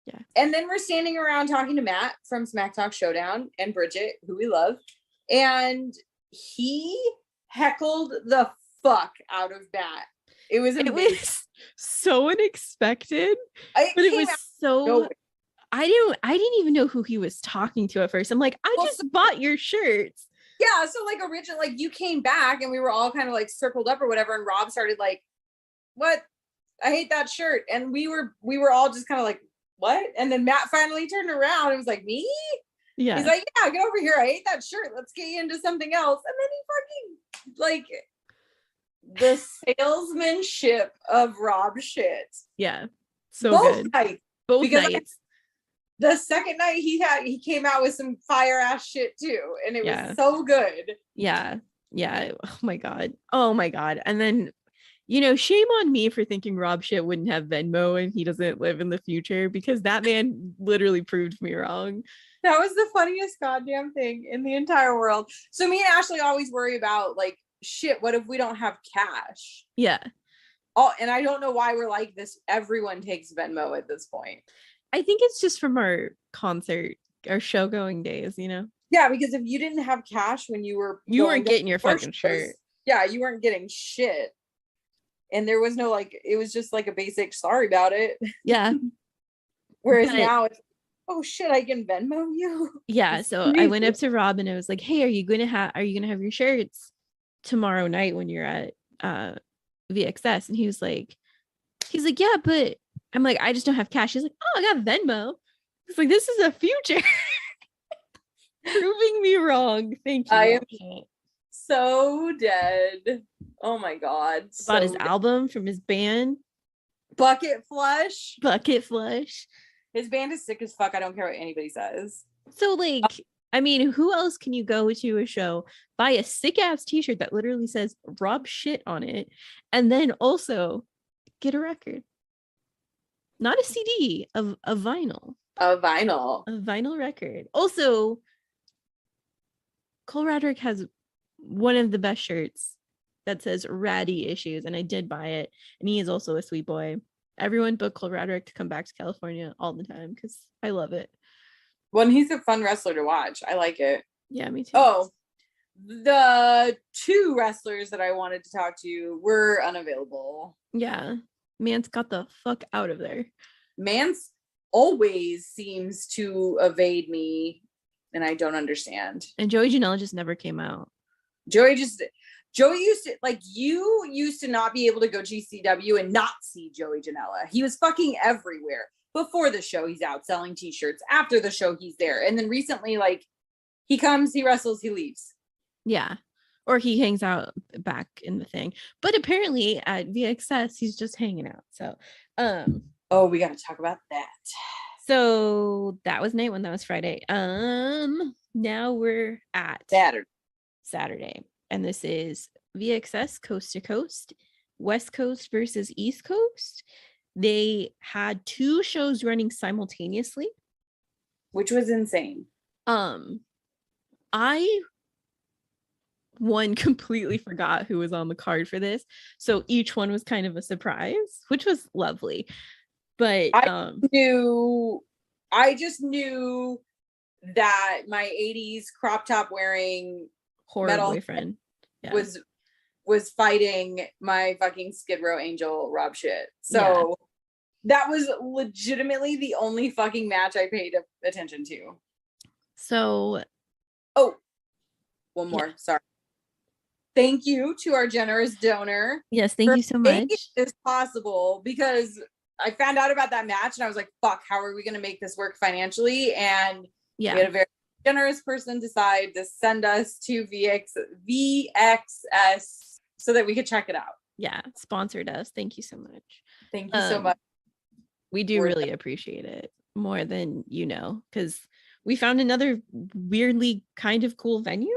Yeah. And then we're standing around talking to Matt from Smack Talk Showdown and Bridget, who we love. And he heckled the fuck out of Matt. It was so unexpected. But it was so I didn't even know who he was talking to at first. I'm like, I just bought your shirts. Yeah, so like originally, like you came back and we were all kind of like circled up or whatever, and Rob started like, "What? I hate that shirt." And we were all just kind of like, "What?" And then Matt finally turned around and was like, "Me?" Yeah. He's like, "Yeah, get over here. I hate that shirt. Let's get you into something else." And then he fucking like the salesmanship of Rob shit. Yeah. So both good. Nights. Both nights. The second night he came out with some fire ass shit too, and it was so good. Yeah. Oh my god. And then shame on me for thinking Rob shit wouldn't have Venmo and he doesn't live in the future, because that man literally proved me wrong. That was the funniest goddamn thing in the entire world. So me and Ashley always worry about like, shit, what if we don't have cash? Yeah. Oh, and I don't know why we're like this. Everyone takes Venmo at this point. I think it's just from our show going days, Yeah, because if you didn't have cash when you weren't getting your fucking shirt. Yeah, you weren't getting shit. And there was no it was just like a basic sorry about it. Yeah. Whereas now it's, oh shit, I can Venmo you. Yeah. So I went up to Rob and I was like, hey, are you gonna have your shirts? tomorrow night when you're at VXS. And he's like, yeah, but I'm like, I just don't have cash. He's like, oh, I got Venmo. It's like, this is a future. Proving me wrong. Thank you. I am so dead. Oh my God. Bought his album from his band. Bucket Flush. His band is sick as fuck. I don't care what anybody says. So like, I mean, who else can you go to a show, buy a sick ass t-shirt that literally says Rob shit on it, and then also get a record? Not a CD, a vinyl. A vinyl Record. Also, Cole Radrick has one of the best shirts that says Ratty Issues, and I did buy it. And he is also a sweet boy. Everyone book Cole Radrick to come back to California all the time because I love it. Well, and he's a fun wrestler to watch. I like it. Yeah, me too. Oh, the 2 wrestlers that I wanted to talk to were unavailable. Yeah. Mance got the fuck out of there. Mance always seems to evade me, and I don't understand. And Joey Janela just never came out. Joey used to, like, you used to not be able to go GCW and not see Joey Janela. He was fucking everywhere. Before the show, he's out selling t-shirts. After the show, he's there. And then recently, like, he comes, he wrestles, he leaves. Yeah. Or he hangs out back in the thing. But apparently at VXS, he's just hanging out. So, oh, we got to talk about that. So that was night 1. That was Friday. Now we're at Saturday. And this is VXS Coast to Coast, West Coast versus East Coast. They had 2 shows running simultaneously, which was insane. I completely forgot who was on the card for this, so each one was kind of a surprise, which was lovely. But I just knew that my 80s crop top wearing horrible boyfriend was fighting my fucking Skid Row angel Rob shit. So that was legitimately the only fucking match I paid attention to. So, one more. Sorry. Thank you to our generous donor. Yes, thank you so much. It's possible, because I found out about that match and I was like, fuck, how are we going to make this work financially? And we had a very generous person decide to send us to VXS so that we could check it out. Yeah, sponsored us. Thank you so much. Thank you so much. We do really appreciate it more than you know, because we found another weirdly kind of cool venue.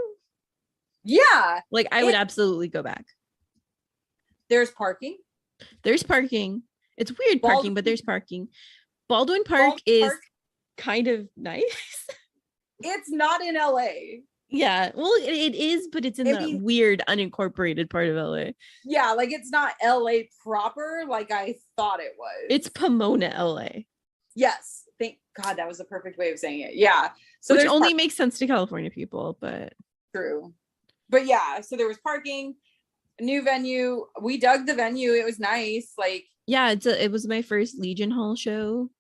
Yeah. Like, I would absolutely go back. There's parking. It's weird parking, but there's parking. Baldwin Park is kind of nice. It's not in LA. Yeah, well, it is, but it's in the weird unincorporated part of LA. Yeah, like it's not LA proper like I thought it was. It's Pomona, LA. Yes. Thank God, that was the perfect way of saying it. Yeah. So which only makes sense to California people, but true. But yeah, so there was parking, a new venue. We dug the venue. It was nice. Like, yeah, it was my first Legion Hall show.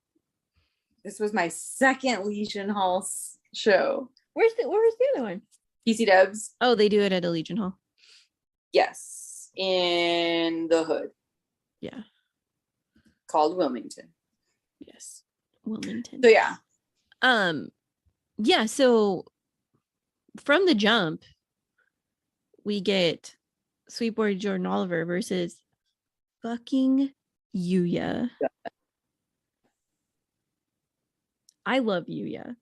This was my second Legion Hall show. Where's the other one? PC Dubs. Oh, they do it at a Legion Hall. Yes, in the hood. Yeah. Called Wilmington. Yes, Wilmington. So yeah. Yeah. So from the jump, we get Sweet Boy Jordan Oliver versus fucking Yuya. Yeah. I love Yuya.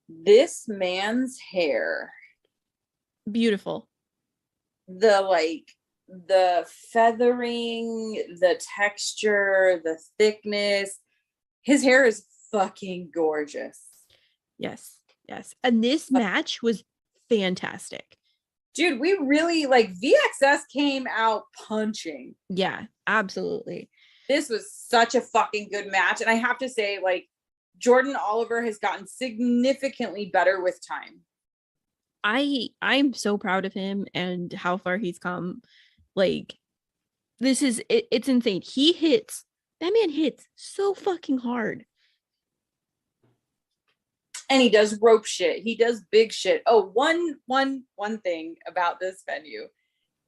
This man's hair. Beautiful. The feathering, the texture, the thickness. His hair is fucking gorgeous. Yes. And this match was fantastic. Dude, we really VXS came out punching. Yeah, absolutely. This was such a fucking good match. And I have to say, Jordan Oliver has gotten significantly better with time. I'm so proud of him and how far he's come. This is it's insane. That man hits so fucking hard. And he does rope shit. He does big shit. Oh, one thing about this venue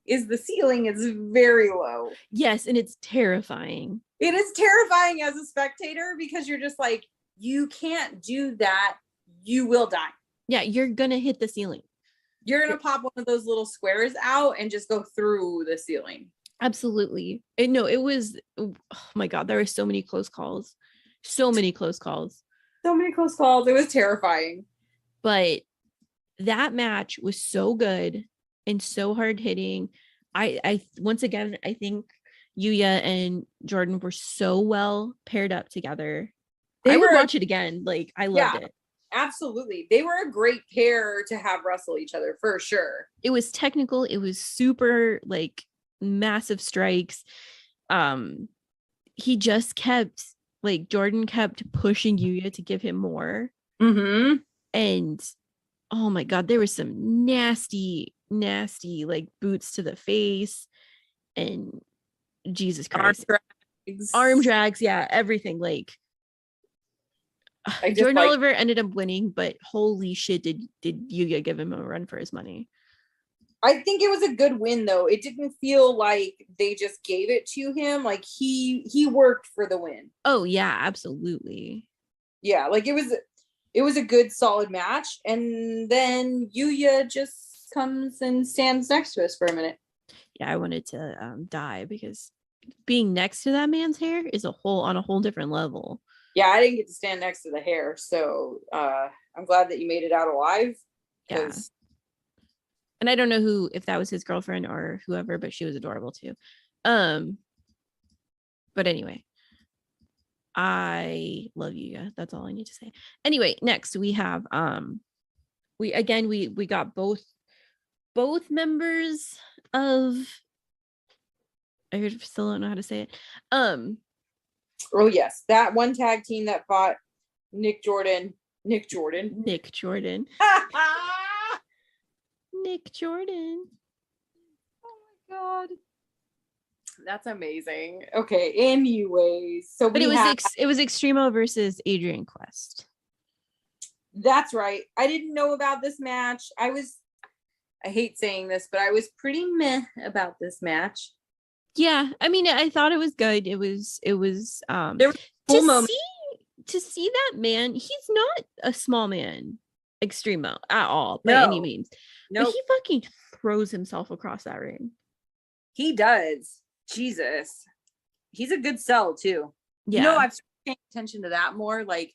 is the ceiling is very low. Yes, and it's terrifying. It is terrifying as a spectator because you're just like, you can't do that. You will die. Yeah, you're gonna hit the ceiling. You're gonna pop one of those little squares out and just go through the ceiling. Absolutely. It was, oh my God, there were so many close calls. So many close calls. So many close calls. It was terrifying. But that match was so good and so hard hitting. I once again, I think Yuya and Jordan were so well paired up together. I would watch it again. Like, I loved it. Absolutely. They were a great pair to have wrestle each other for sure. It was technical. It was super like massive strikes. He just kept like Jordan kept pushing Yuya to give him more. Mm-hmm. And oh my God, there was some nasty like boots to the face and Jesus Christ. Arm drags, yeah, everything. Like Jordan Oliver ended up winning, but holy shit, did Yuya give him a run for his money? I think it was a good win though. It didn't feel like they just gave it to him. Like he worked for the win. Oh yeah, absolutely. Yeah, like it was a good solid match. And then Yuya just comes and stands next to us for a minute. Yeah, I wanted to die because being next to that man's hair is on a whole different level. Yeah, I didn't get to stand next to the hair, so I'm glad that you made it out alive. Yeah. And I don't know if that was his girlfriend or whoever, but she was adorable too. But anyway, I love you. Yeah, that's all I need to say. Anyway, next we have we got both members of, I still don't know how to say it. Oh yes, that one tag team that fought Nick Jordan. Nick Jordan. Nick Jordan. Oh my God. That's amazing. Okay, anyways. So but it was Extremo versus Adrian Quest. That's right. I didn't know about this match. I hate saying this, but I was pretty meh about this match. Yeah, I mean, I thought it was good. It was there was cool moments. To see that man, he's not a small man, Extremo at all by any means. No, but he fucking throws himself across that ring. He does. Jesus, he's a good sell too. Yeah, you know, I've started paying attention to that more, like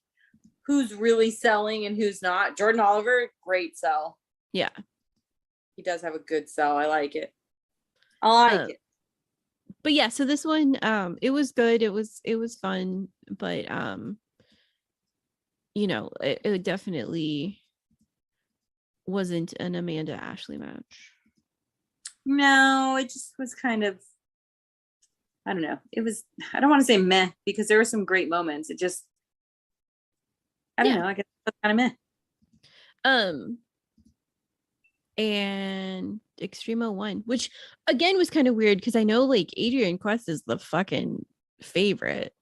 who's really selling and who's not. Jordan Oliver, great sell. Yeah, he does have a good sell. I like it. I like it. But yeah, so this one, it was good. It was fun, but you know, it definitely wasn't an Amanda Ashley match. No, it just was kind of, I don't know. It was, I don't want to say meh because there were some great moments. It just, I don't know. I guess it was kind of meh. And Extremo won, which again was kind of weird because I know like Adrian Quest is the fucking favorite.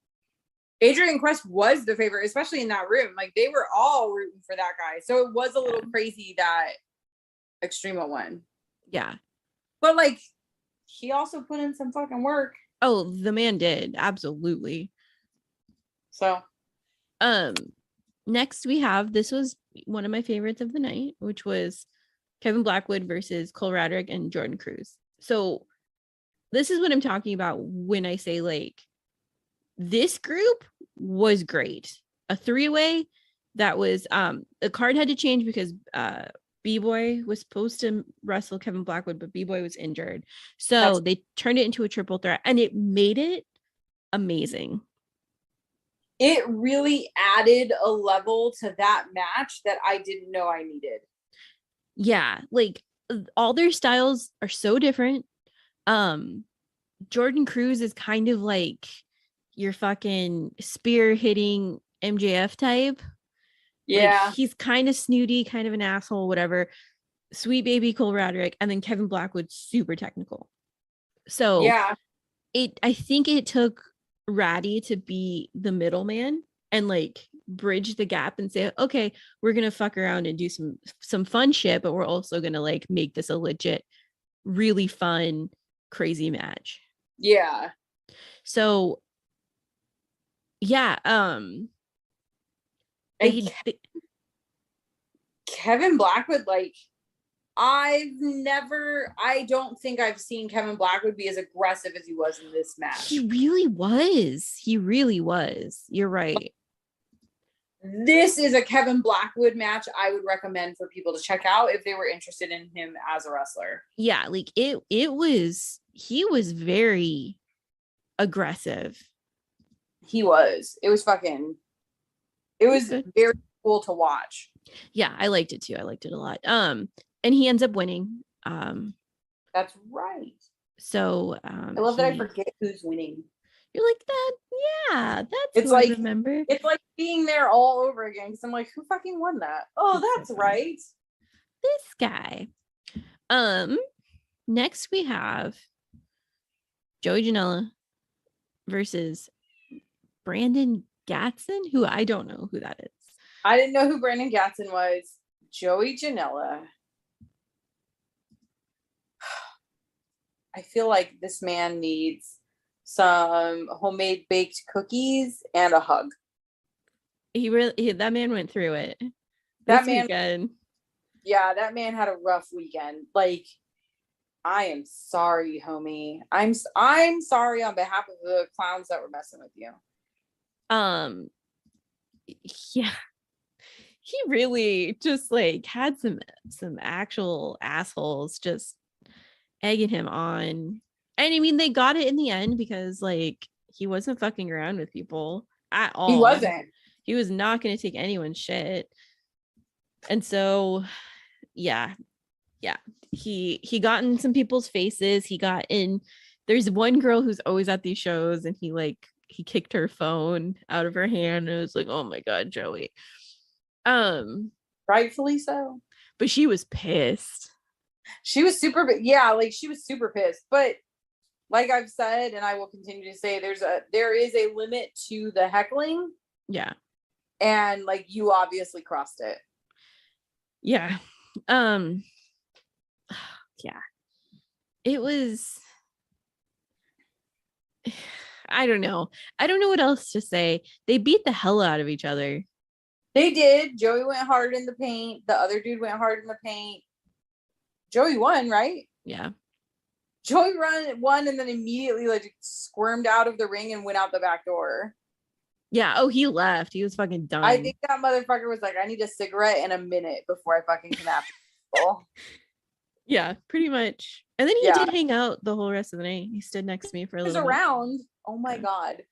Adrian Quest was the favorite, especially in that room. Like they were all rooting for that guy. So it was a little crazy that Extremo won. Yeah. But like he also put in some fucking work. Oh, the man did. Absolutely. So next we have, this was one of my favorites of the night, which was Kevin Blackwood versus Cole Radrick and Jordan Cruz. So this is what I'm talking about when I say like this group was great. A three-way that was the card had to change because B-Boy was supposed to wrestle Kevin Blackwood, but B-Boy was injured. So they turned it into a triple threat and it made it amazing. It really added a level to that match that I didn't know I needed. Yeah, like all their styles are so different. Jordan Cruz is kind of like your fucking spear hitting MJF type. Yeah. Like, he's kind of snooty, kind of an asshole, whatever. Sweet baby Cole Radrick, and then Kevin Blackwood, super technical. So yeah, I think it took Ratty to be the middleman and like bridge the gap and say, okay, we're gonna fuck around and do some fun shit, but we're also gonna like make this a legit, really fun, crazy match. Yeah. So yeah, And they Kevin Blackwood, like, I don't think I've seen Kevin Blackwood be as aggressive as he was in this match. he really was. You're right. This is a Kevin Blackwood match I would recommend for people to check out if they were interested in him as a wrestler. Yeah, like he was very aggressive. It was Good. very cool to watch. Yeah, I liked it too. I liked it a lot. And he ends up winning. That's right. So I love that I forget who's winning. You're like that. Yeah, that's It's who I like remember. It's like being there all over again because I'm like, who fucking won that? Oh, that's right. This guy. Next we have Joey Janela versus Brandon Gatson, who I don't know who that is. I didn't know who Brandon Gatson was. Joey Janela. I feel like this man needs some homemade baked cookies and a hug. That man went through it. That this man, weekend. Yeah, that man had a rough weekend. Like, I am sorry, homie. I'm sorry on behalf of the clowns that were messing with you. Yeah. He really just like had some actual assholes just egging him on. And I mean, they got it in the end because like he wasn't fucking around with people at all. He wasn't. He was not going to take anyone's shit. And so, yeah. He got in some people's faces. He got in. There's one girl who's always at these shows, and he kicked her phone out of her hand. And it was like, oh my God, Joey. Rightfully so. But she was pissed. She was super pissed. But like I've said, and I will continue to say, there is a limit to the heckling. Yeah. And like, you obviously crossed it. Yeah. Yeah. It was, I don't know what else to say. They beat the hell out of each other. They did. Joey went hard in the paint. The other dude went hard in the paint. Joey won, right? Yeah. Joey won and then immediately like squirmed out of the ring and went out the back door. Yeah. Oh, he left. He was fucking done. I think that motherfucker was like, I need a cigarette in a minute before I fucking kidnap people. Yeah, pretty much. And then he did hang out the whole rest of the night. He stood next to me for a little bit. Around. Oh my God.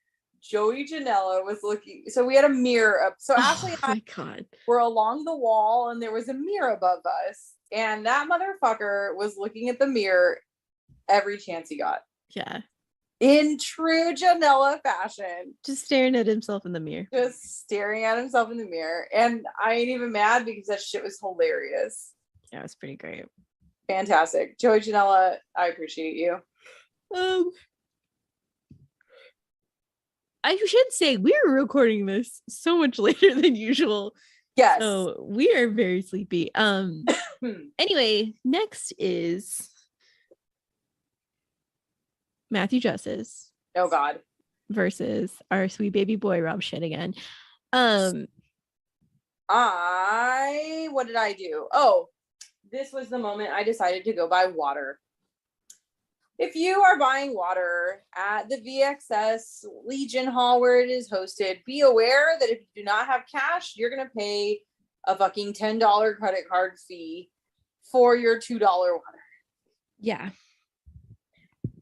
Joey Janela was looking. So we had a mirror up. So Ashley and I were along the wall and there was a mirror above us. And that motherfucker was looking at the mirror every chance he got. Yeah. In true Janela fashion. Just staring at himself in the mirror. Just staring at himself in the mirror. And I ain't even mad because that shit was hilarious. Yeah, it was pretty great. Fantastic. Joey Janela, I appreciate you. I should say we're recording this so much later than usual. Yes. So we are very sleepy. Anyway, next is Matthew Justice. Oh God. Versus our sweet baby boy Rob Shit again. What did I do? Oh, this was the moment I decided to go buy water. If you are buying water at the VXS Legion Hall where it is hosted, be aware that if you do not have cash, you're going to pay a fucking $10 credit card fee for your $2 water. Yeah.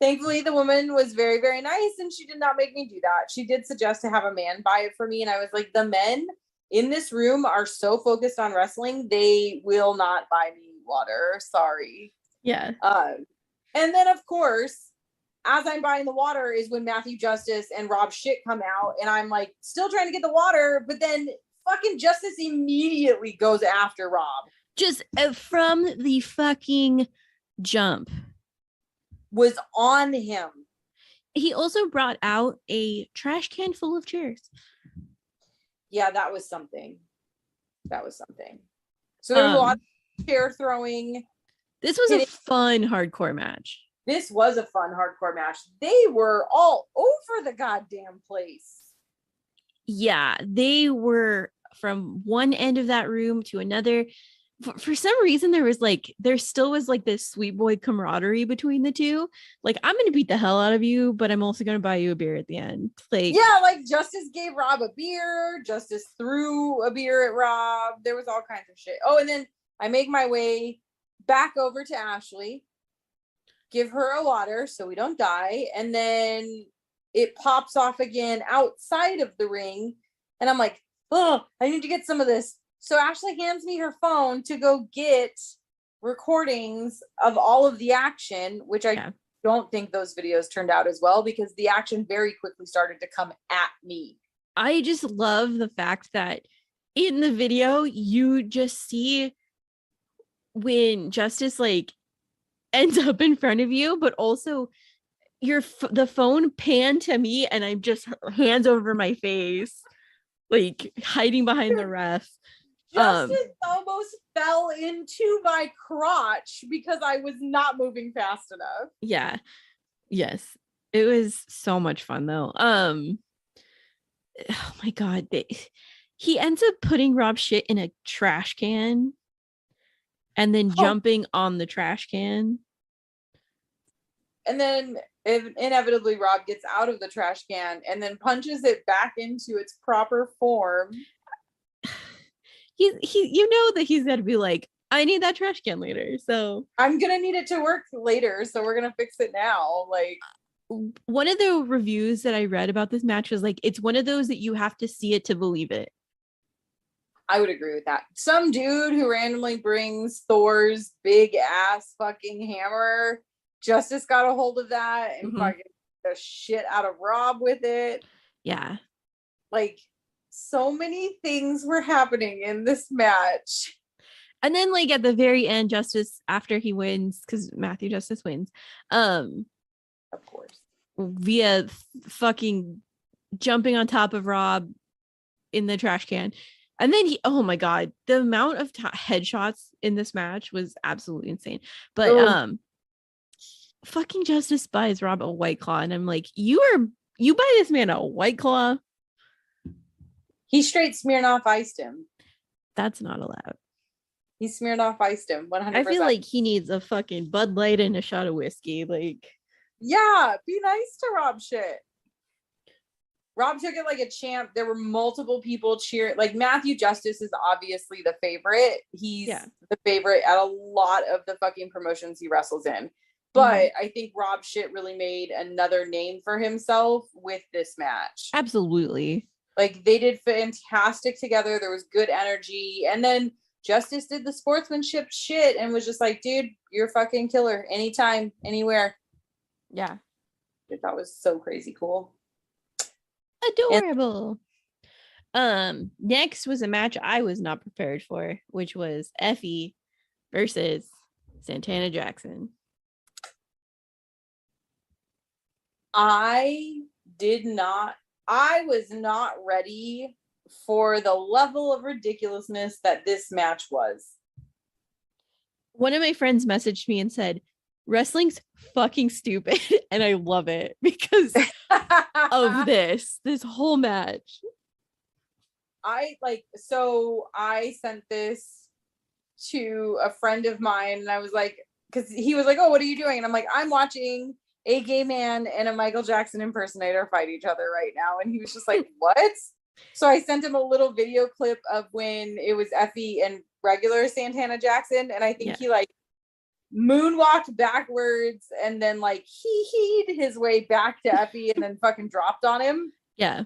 Thankfully, the woman was very, very nice and she did not make me do that. She did suggest to have a man buy it for me. And I was like, the men in this room are so focused on wrestling, they will not buy me water. Sorry. Yeah. And then, of course, as I'm buying the water is when Matthew Justice and Rob Shit come out. And I'm like, still trying to get the water. But then fucking Justice immediately goes after Rob. Just from the fucking jump. Was on him. He also brought out a trash can full of chairs. Yeah, that was something. So there was a lot of chair throwing. This was a fun hardcore match. This was a fun hardcore match. They were all over the goddamn place. Yeah, they were from one end of that room to another. For some reason, there still was like this sweet boy camaraderie between the two. Like, I'm gonna beat the hell out of you, but I'm also gonna buy you a beer at the end. Like, yeah, like Justice gave Rob a beer. Justice threw a beer at Rob. There was all kinds of shit. Oh, and then I make my way back over to Ashley, give her a water so we don't die, and then it pops off again outside of the ring, and I'm like, oh, I need to get some of this. So Ashley hands me her phone to go get recordings of all of the action, which I don't think those videos turned out as well, because the action very quickly started to come at me. I just love the fact that in the video you just see when Justice like ends up in front of you, but also the phone panned to me and I'm just hands over my face, like hiding behind the ref. Justice almost fell into my crotch because I was not moving fast enough. Yeah. Yes. It was so much fun though. Oh my God. He ends up putting Rob's shit in a trash can and then jumping on the trash can. And then inevitably Rob gets out of the trash can and then punches it back into its proper form. He you know that he's got to be like, I need that trash can later, so I'm gonna need it to work later, so we're gonna fix it now. Like, one of the reviews that I read about this match was like, it's one of those that you have to see it to believe it. I would agree with that. Some dude who randomly brings Thor's big ass fucking hammer, Justice got a hold of that and fucking the shit out of Rob with it. Yeah, like, so many things were happening in this match. And then like at the very end, Justice, after he wins, because Matthew Justice wins, of course, via fucking jumping on top of Rob in the trash can. And then oh my God, the amount of headshots in this match was absolutely insane. But fucking Justice buys Rob a White Claw, and I'm like, you buy this man a White Claw? He straight Smirnoff iced him. That's not allowed. He Smirnoff iced him 100%. I feel like he needs a fucking Bud Light and a shot of whiskey. Like, yeah, be nice to Rob shit. Rob took it like a champ. There were multiple people cheering. Like, Matthew Justice is obviously the favorite. He's the favorite at a lot of the fucking promotions he wrestles in. But I think Rob shit really made another name for himself with this match. Absolutely. Like, they did fantastic together. There was good energy. And then Justice did the sportsmanship shit and was just like, dude, you're a fucking killer. Anytime, anywhere. Yeah. That was so crazy cool. Adorable. Next was a match I was not prepared for, which was Effie versus Santana Jackson. I was not ready for the level of ridiculousness that this match was. One of my friends messaged me and said, wrestling's fucking stupid. And I love it because of this whole match. I sent this to a friend of mine and I was like, because he was like, oh, what are you doing? And I'm like, I'm watching a gay man and a Michael Jackson impersonator fight each other right now. And he was just like, what? So I sent him a little video clip of when it was Effie and regular Santana Jackson. And I think he like moonwalked backwards and then like he'd his way back to Effie and then fucking dropped on him. Yeah.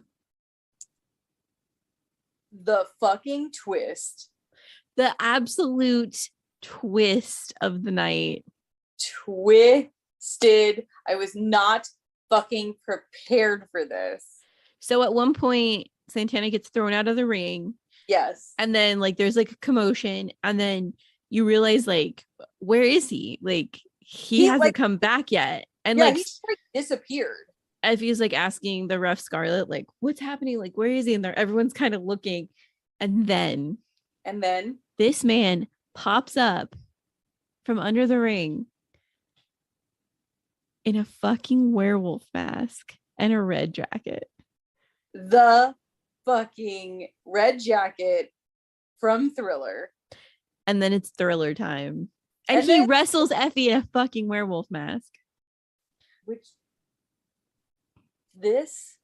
The fucking twist. The absolute twist of the night. Twisted. I was not fucking prepared for this. So at one point, Santana gets thrown out of the ring. Yes. And then like there's like a commotion, and then you realize like, where is he? Like he hasn't come back yet. And he like just like disappeared. Effie's like asking the ref Scarlett, like, what's happening? Like, where is he? And everyone's kind of looking. And then this man pops up from under the ring in a fucking werewolf mask and a red jacket. The fucking red jacket from Thriller. And then it's Thriller time. And he wrestles Effie in a fucking werewolf mask. Which this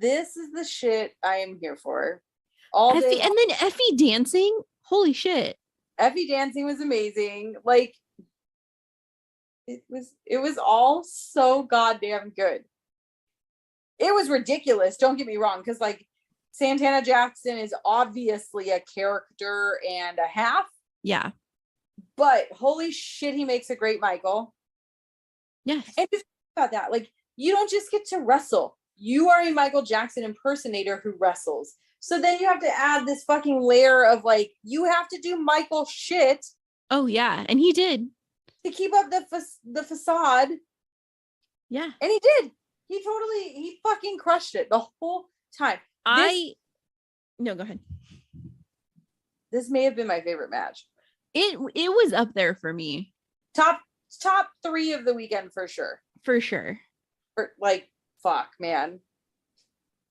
is the shit I am here for. All Effie, day. and then Effie dancing. Holy shit. Effie dancing was amazing. Like it was all so goddamn good. It was ridiculous, don't get me wrong, because like Santana Jackson is obviously a character and a half. Yeah. But holy shit, he makes a great Michael. Yes. And just think about that. Like, you don't just get to wrestle. You are a Michael Jackson impersonator who wrestles. So then you have to add this fucking layer of like, you have to do Michael shit. Oh yeah, and he did. To keep up the facade. Yeah. And he did. He fucking crushed it the whole time. No, go ahead. This may have been my favorite match. It was up there for me. Top 3 of the weekend for sure. For sure. Like, fuck, man.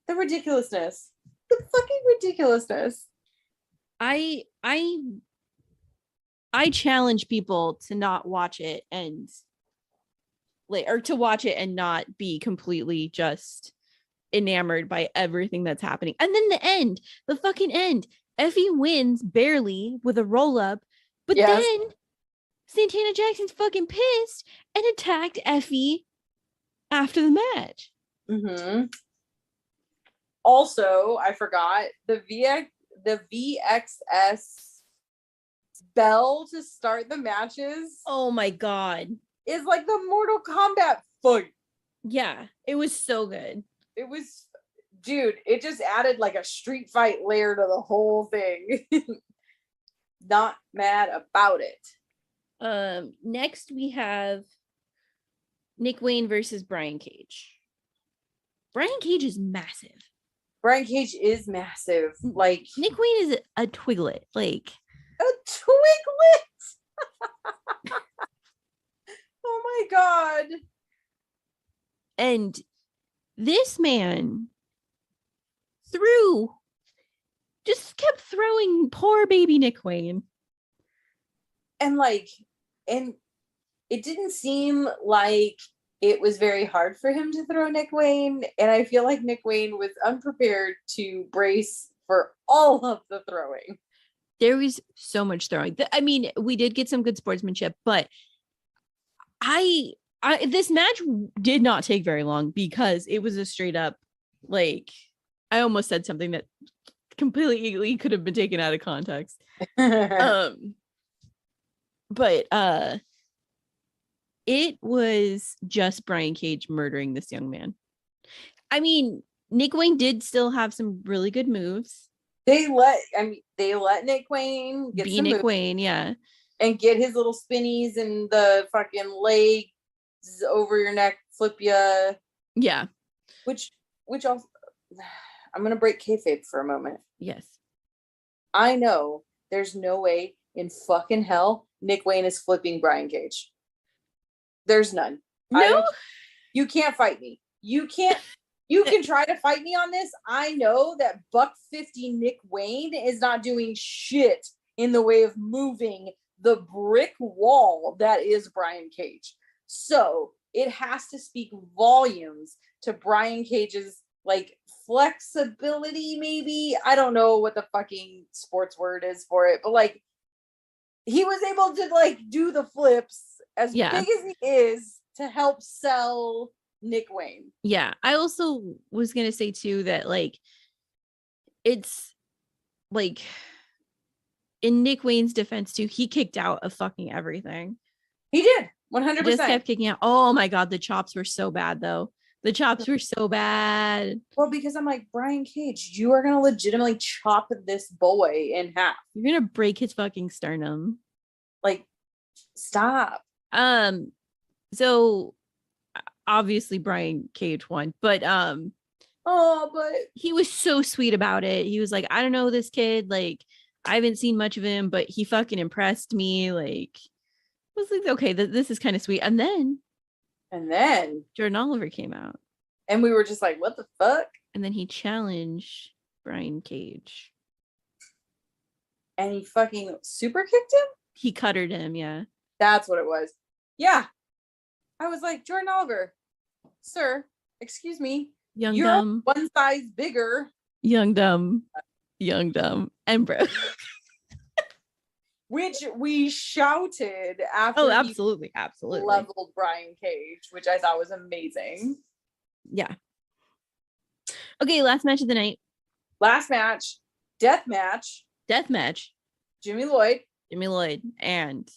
The ridiculousness. The fucking ridiculousness. I challenge people to not watch it and to watch it and not be completely just enamored by everything that's happening. And then the fucking end. Effie wins barely with a roll up, but then Santana Jackson's fucking pissed and attacked Effie after the match. Mm-hmm. Also, I forgot the VXS bell to start the matches. Oh my god. Is like the Mortal Kombat fight. Yeah, it was so good. It was, dude, it just added like a street fight layer to the whole thing. Not mad about it. Next we have Nick Wayne versus Brian Cage. Brian Cage is massive. Brian Cage is massive. Like, Nick Wayne is a twiglet. Like a twiglet. Oh my god. And this man just kept throwing poor baby Nick Wayne. And it didn't seem like it was very hard for him to throw Nick Wayne. And I feel like Nick Wayne was unprepared to brace for all of the throwing. There was so much throwing. I mean, we did get some good sportsmanship, but this match did not take very long because it was a straight up, like, I almost said something that completely could have been taken out of context. But it was just Brian Cage murdering this young man. I mean, Nick Wayne did still have some really good moves. They let Nick Wayne get be Nick moves. Wayne, yeah. And get his little spinnies and the fucking legs over your neck, flip ya. Yeah. Which I'm gonna break kayfabe for a moment. Yes. I know there's no way in fucking hell Nick Wayne is flipping Brian Cage. There's none. No. You can't fight me. You can't. You can try to fight me on this. I know that $150 Nick Wayne is not doing shit in the way of moving the brick wall that is Brian Cage. So it has to speak volumes to Brian Cage's like flexibility, maybe. I don't know what the fucking sports word is for it, but like he was able to like do the flips as big as he is to help sell Nick Wayne. Yeah. I also was going to say too that like it's like in Nick Wayne's defense too, he kicked out of fucking everything. He did. 100%. Just kept kicking out. Oh my god, the chops were so bad though. The chops were so bad. Well, because I'm like, Brian Cage, you are gonna legitimately chop this boy in half. You're gonna break his fucking sternum. Like, stop. So obviously Brian Cage won, but but he was so sweet about it. He was like, I don't know this kid, like I haven't seen much of him, but he fucking impressed me. Like, I was like, okay, this is kind of sweet. And then Jordan Oliver came out, and we were just like, what the fuck? and then he challenged Brian Cage. And he fucking super kicked him? He cuttered him, yeah. That's what it was. Yeah. I was like, Jordan Oliver, sir, excuse me. Young You're dumb. one size bigger. Young dumb, and bro. Which we shouted after Oh, absolutely. he leveled Brian Cage, which I thought was amazing. Yeah. Okay, last match of the night. Last match, death match. Jimmy Lloyd, and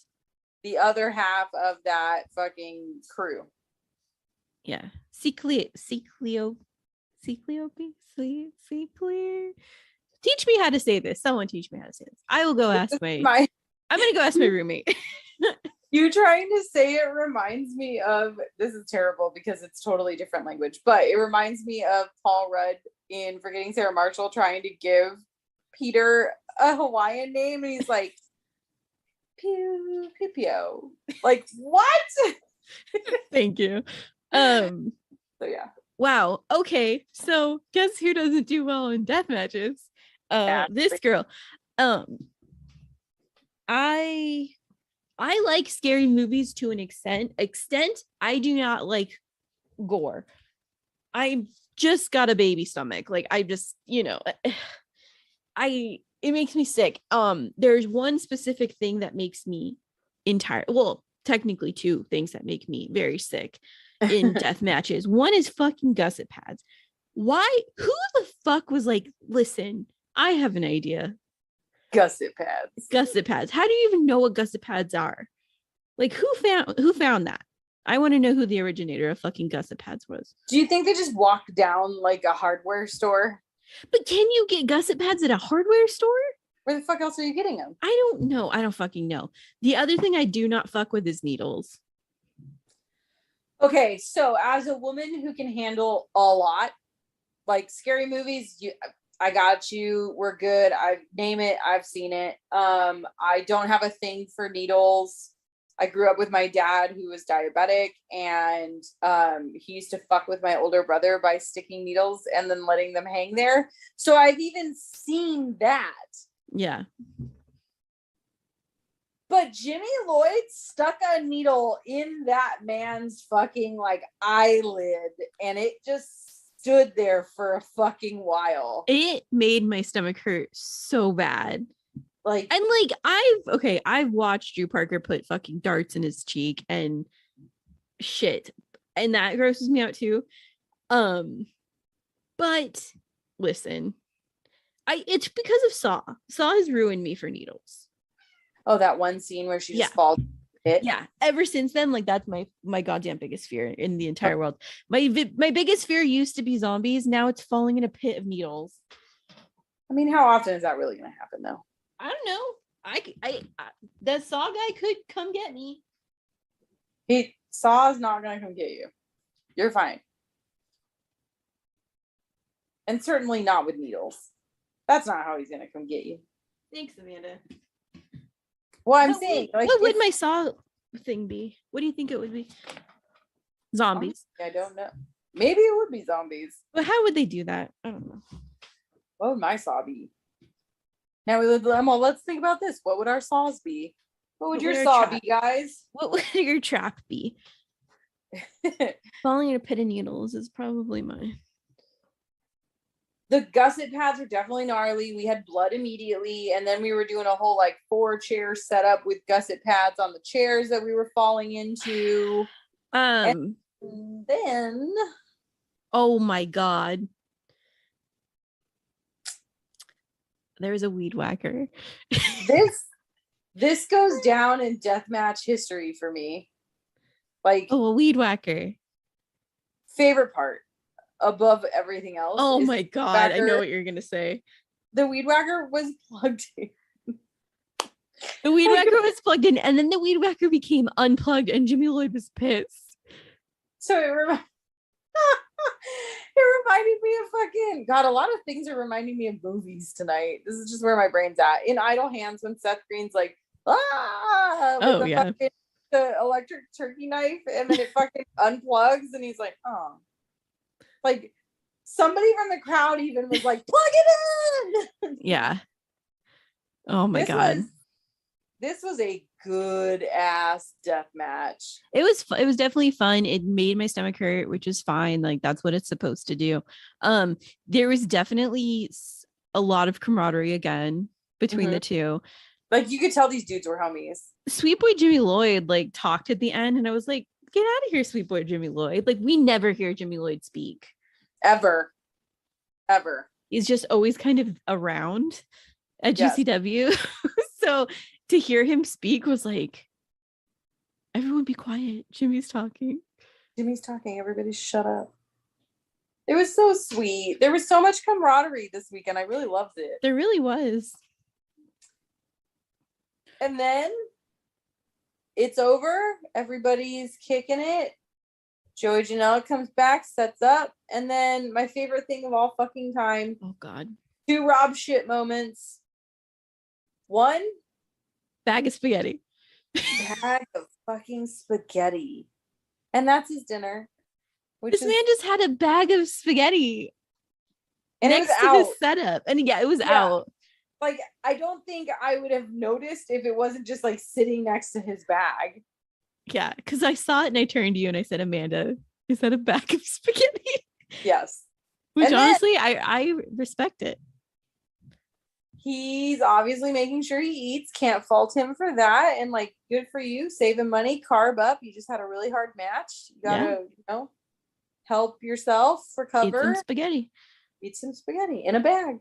the other half of that fucking crew. Yeah. Ceclio. Teach me how to say this. Someone teach me how to say this. I will go ask I'm gonna go ask my roommate. You trying to say it reminds me of, this is terrible because it's totally different language, but it reminds me of Paul Rudd in Forgetting Sarah Marshall trying to give Peter a Hawaiian name, and he's like, Pew Pipio. Like, what? Thank you. So yeah. Wow. Okay. So guess who doesn't do well in death matches? This girl. I like scary movies to an extent. I do not like gore. I just got a baby stomach. Like, I just, it makes me sick. There's one specific thing that makes me technically two things that make me very sick in death matches. One is fucking gusset pads. Why? Who the fuck was like, listen, I have an idea. Gusset pads. How do you even know what gusset pads are? Like, who found that? I want to know who the originator of fucking gusset pads was. Do you think they just walked down like a hardware store? But can you get gusset pads at a hardware store? Where the fuck else are you getting them? I don't know. I don't fucking know. The other thing I do not fuck with is needles. Okay, so as a woman who can handle a lot, like scary movies, I got you. We're good. I've seen it. I don't have a thing for needles. I grew up with my dad who was diabetic, and he used to fuck with my older brother by sticking needles and then letting them hang there. So I've even seen that. Yeah. But Jimmy Lloyd stuck a needle in that man's fucking like eyelid, and it just stood there for a fucking while. It made my stomach hurt so bad. I've watched Drew Parker put fucking darts in his cheek and shit, and that grosses me out too. But listen, it's because of Saw. Saw has ruined me for needles. Oh, that one scene where she just falls. Yeah. Ever since then, like, that's my goddamn biggest fear in the entire world. My biggest fear used to be zombies. Now it's falling in a pit of needles. I mean, how often is that really going to happen, though? I don't know. I that Saw guy could come get me. Saw's not going to come get you. You're fine. And certainly not with needles. That's not how he's going to come get you. Thanks, Amanda. Well, I'm saying, like, what would my Saw thing be? What do you think it would be? Zombies. I don't know. Maybe it would be zombies. But how would they do that? I don't know. What would my Saw be? Now, let's think about this. What would our Saws be? What would your Saw be, guys? What would your trap be? Falling in a pit of needles is probably mine. The gusset pads are definitely gnarly. We had blood immediately, and then we were doing a whole like 4-chair setup with gusset pads on the chairs that we were falling into. And then, oh my god, there's a weed whacker. This goes down in deathmatch history for me. Like, a weed whacker. Favorite part above everything else. Oh my god, I know what you're gonna say. The weed whacker was plugged in. The weed whacker was plugged in, and then the weed whacker became unplugged, and Jimmy Lloyd was pissed. So it it reminded me of fucking God. A lot of things are reminding me of movies tonight. This is just where my brain's at. In Idle Hands, when Seth Green's like, with Oh, the yeah. fucking the electric turkey knife, and then it fucking unplugs, and he's like, oh, like somebody from the crowd even was like, plug it in. Yeah. Oh my God. This was a good ass death match. It was definitely fun. It made my stomach hurt, which is fine. Like that's what it's supposed to do. There was definitely a lot of camaraderie again between the two. Like you could tell these dudes were homies. Sweet Boy Jimmy Lloyd like talked at the end, and I was like, get out of here, Sweet Boy Jimmy Lloyd. Like we never hear Jimmy Lloyd speak. Ever. He's just always kind of around at GCW. So to hear him speak was like, everyone be quiet. Jimmy's talking. Everybody shut up. It was so sweet. There was so much camaraderie this weekend. I really loved it. There really was. And then it's over. Everybody's kicking it. Joey Janela comes back, sets up. And then my favorite thing of all fucking time. Oh, God. 2 Rob shit moments. 1. Bag of spaghetti. Bag of fucking spaghetti. And that's his dinner. This man just had a bag of spaghetti and next to out. his setup. And it was out. Like, I don't think I would have noticed if it wasn't just like sitting next to his bag. Yeah, because I saw it and I turned to you and I said, Amanda, is that a bag of spaghetti? Yes. Which and honestly, I respect it. He's obviously making sure he eats. Can't fault him for that. And like, good for you. Saving money, carb up. You just had a really hard match. You gotta, help yourself recover. Eat some spaghetti. Eat some spaghetti in a bag.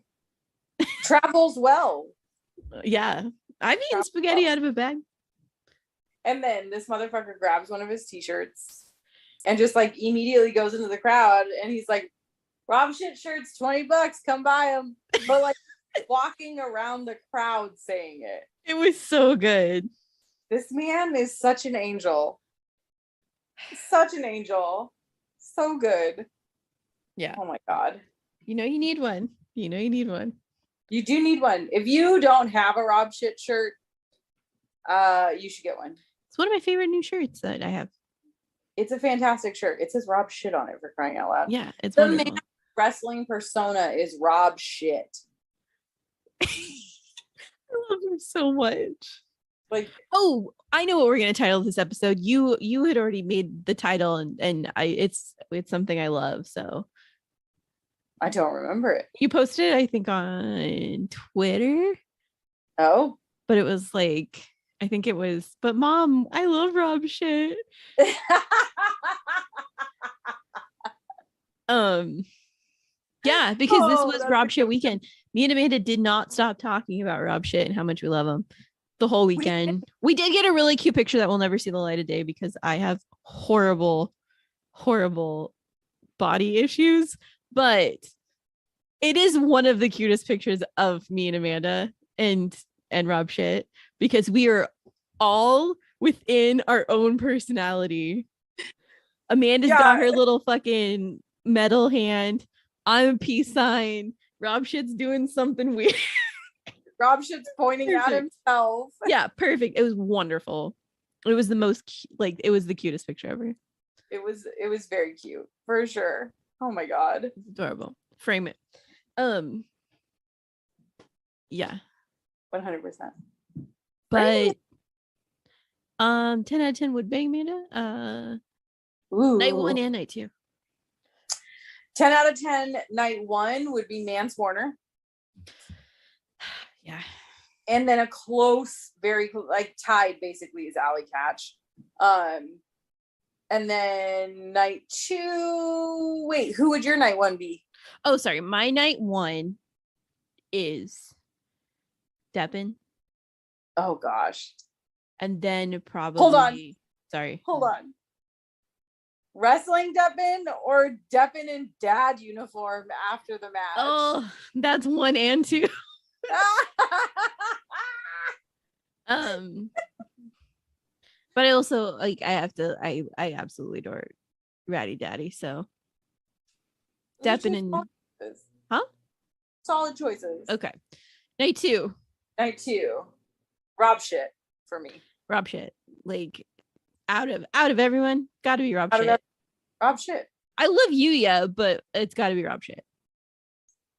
Travels well. Yeah. I've eaten spaghetti out of a bag. And then this motherfucker grabs one of his t-shirts and just like immediately goes into the crowd and he's like, Rob shit shirts, $20, come buy them. But like walking around the crowd saying it. It was so good. This man is such an angel. Such an angel. So good. Yeah. Oh my God. You need one. You need one. You do need one. If you don't have a Rob shit shirt, you should get one. It's one of my favorite new shirts that I have. It's a fantastic shirt. It says Rob shit on it, for crying out loud. Yeah, it's the wonderful. Man wrestling persona is Rob shit. I love him so much. Like, oh, I know what we're gonna title this episode. You had already made the title, and it's something I love. So I don't remember it. You posted it, I think, on Twitter. Oh, but it was like, I think it was, but Mom, I love Rob shit. Yeah, because this was Rob shit weekend. Me and Amanda did not stop talking about Rob shit and how much we love him the whole weekend. We did get a really cute picture that will never see the light of day because I have horrible body issues, but it is one of the cutest pictures of me and Amanda and Rob shit because we are all within our own personality. Amanda's got her little fucking metal hand. I'm a peace sign. Rob shit's doing something weird. Rob shit's pointing at himself. Yeah, perfect. It was wonderful. It was the most it was the cutest picture ever. It was very cute for sure. Oh my God, it's adorable. Frame it. Yeah, 100%. But 10 out of 10 would bang Amanda. Ooh. Night 1 and night 2. 10 out of 10. Night 1 would be Mance Warner. Yeah. And then a close, very like tied basically is Alley Catch. And then night 2. Wait, who would your night 1 be? Oh, sorry. My night 1 is Deppin. Oh gosh. And then probably Hold on. Sorry. Hold on. Wrestling Deppin or Deppin in dad uniform after the match? Oh, that's 1 and 2. But I also I absolutely adore ratty daddy. So Those are stepping two in. solid choices. Huh? Solid choices. Okay. Night 2. Night 2. Rob shit for me. Rob shit. Like out of everyone, gotta be Rob Out of shit. Rob shit. I love Yuya, but it's gotta be Rob shit.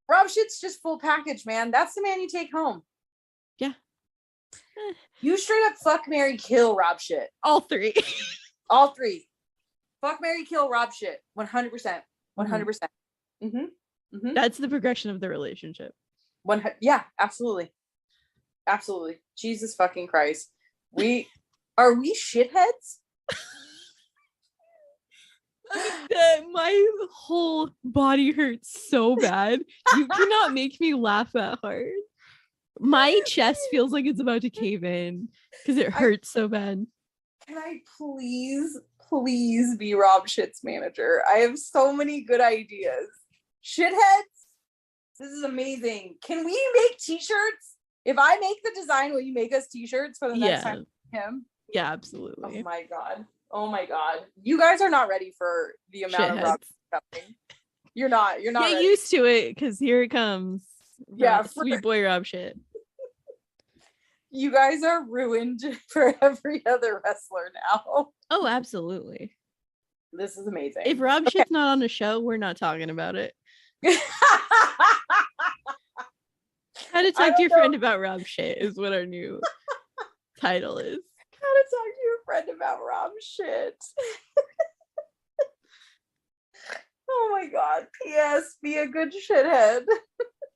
Rob shit's just full package, man. That's the man you take home. Yeah. You straight up fuck, marry, kill Rob shit. All 3. All 3. Fuck, marry, kill Rob shit. 100%. 100%. That's the progression of the relationship. Yeah, absolutely. Absolutely. Jesus fucking Christ. Are we shitheads? My whole body hurts so bad. You cannot make me laugh that hard. My chest feels like it's about to cave in because it hurts so bad. Can I please be Rob Shit's manager? I have so many good ideas. Shitheads, this is amazing. Can we make t-shirts? If I make the design, will you make us t-shirts for the next time? Him? Yeah, absolutely. Oh my god. Oh my god. You guys are not ready for the amount of Rob coming. You're not Get ready. used to it because here it comes. Yeah, sweet boy Rob shit. You guys are ruined for every other wrestler now. Oh, absolutely. This is amazing. If Rob shit's not on the show, we're not talking about it. How to talk to your friend about Rob shit is what our new title is. How to talk to your friend about Rob shit. Oh my god. P.S. Be a good shithead.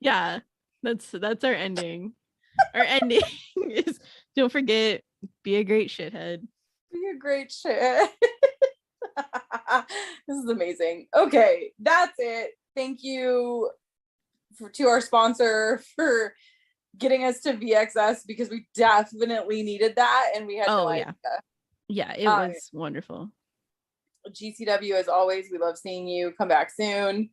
Yeah, that's our ending. Our ending is don't forget, be a great shithead. Be a great shit. This is amazing. Okay, that's it. Thank you to our sponsor for getting us to VXS because we definitely needed that and we had no idea. Yeah, it was wonderful. GCW, as always, we love seeing you. Come back soon.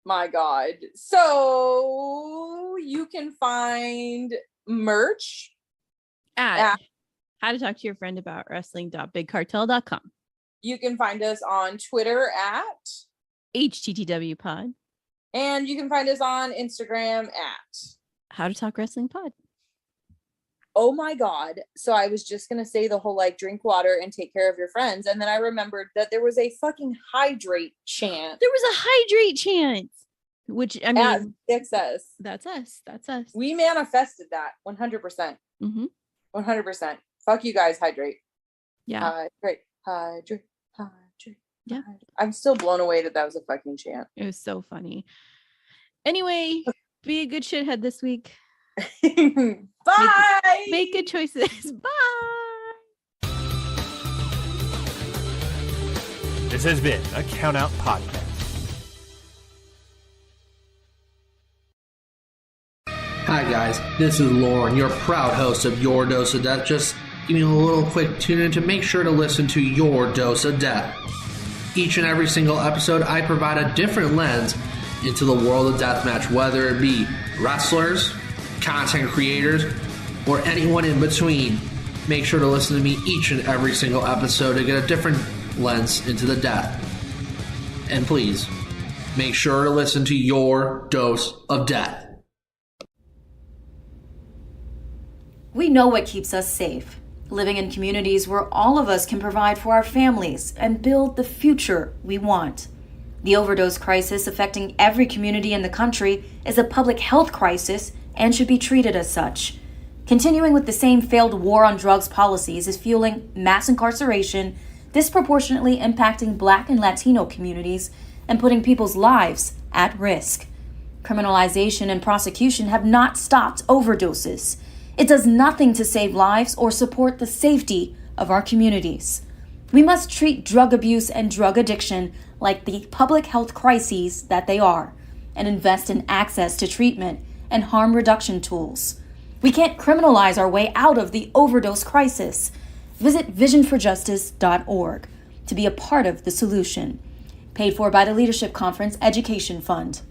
My god. So you can find merch at how to talk to your friend about wrestling.bigcartel.com. You can find us on Twitter at HTTWPod. And you can find us on Instagram at How to Talk Wrestling Pod. Oh my god. So I was just gonna say the whole like drink water and take care of your friends, and then I remembered that there was a fucking hydrate chant. There was a hydrate chant, which I mean XS. That's us. We manifested that 100%. 100%. Fuck you guys, hydrate. Yeah. Hydrate. Yeah. I'm still blown away that was a fucking chant. It was so funny. Anyway, be a good shithead this week. Bye. Make good choices. Bye. This has been a Count Out Podcast. Hi guys, this is Lauren, your proud host of Your Dose of Death. Just give me a little quick tune in to make sure to listen to Your Dose of Death. Each and every single episode, I provide a different lens into the world of deathmatch, whether it be wrestlers, content creators, or anyone in between. Make sure to listen to me each and every single episode to get a different lens into the death. And please, make sure to listen to Your Dose of Death. We know what keeps us safe. Living in communities where all of us can provide for our families and build the future we want. The overdose crisis affecting every community in the country is a public health crisis and should be treated as such. Continuing with the same failed war on drugs policies is fueling mass incarceration, disproportionately impacting Black and Latino communities, and putting people's lives at risk. Criminalization and prosecution have not stopped overdoses. It does nothing to save lives or support the safety of our communities. We must treat drug abuse and drug addiction like the public health crises that they are, and invest in access to treatment and harm reduction tools. We can't criminalize our way out of the overdose crisis. Visit visionforjustice.org to be a part of the solution. Paid for by the Leadership Conference Education Fund.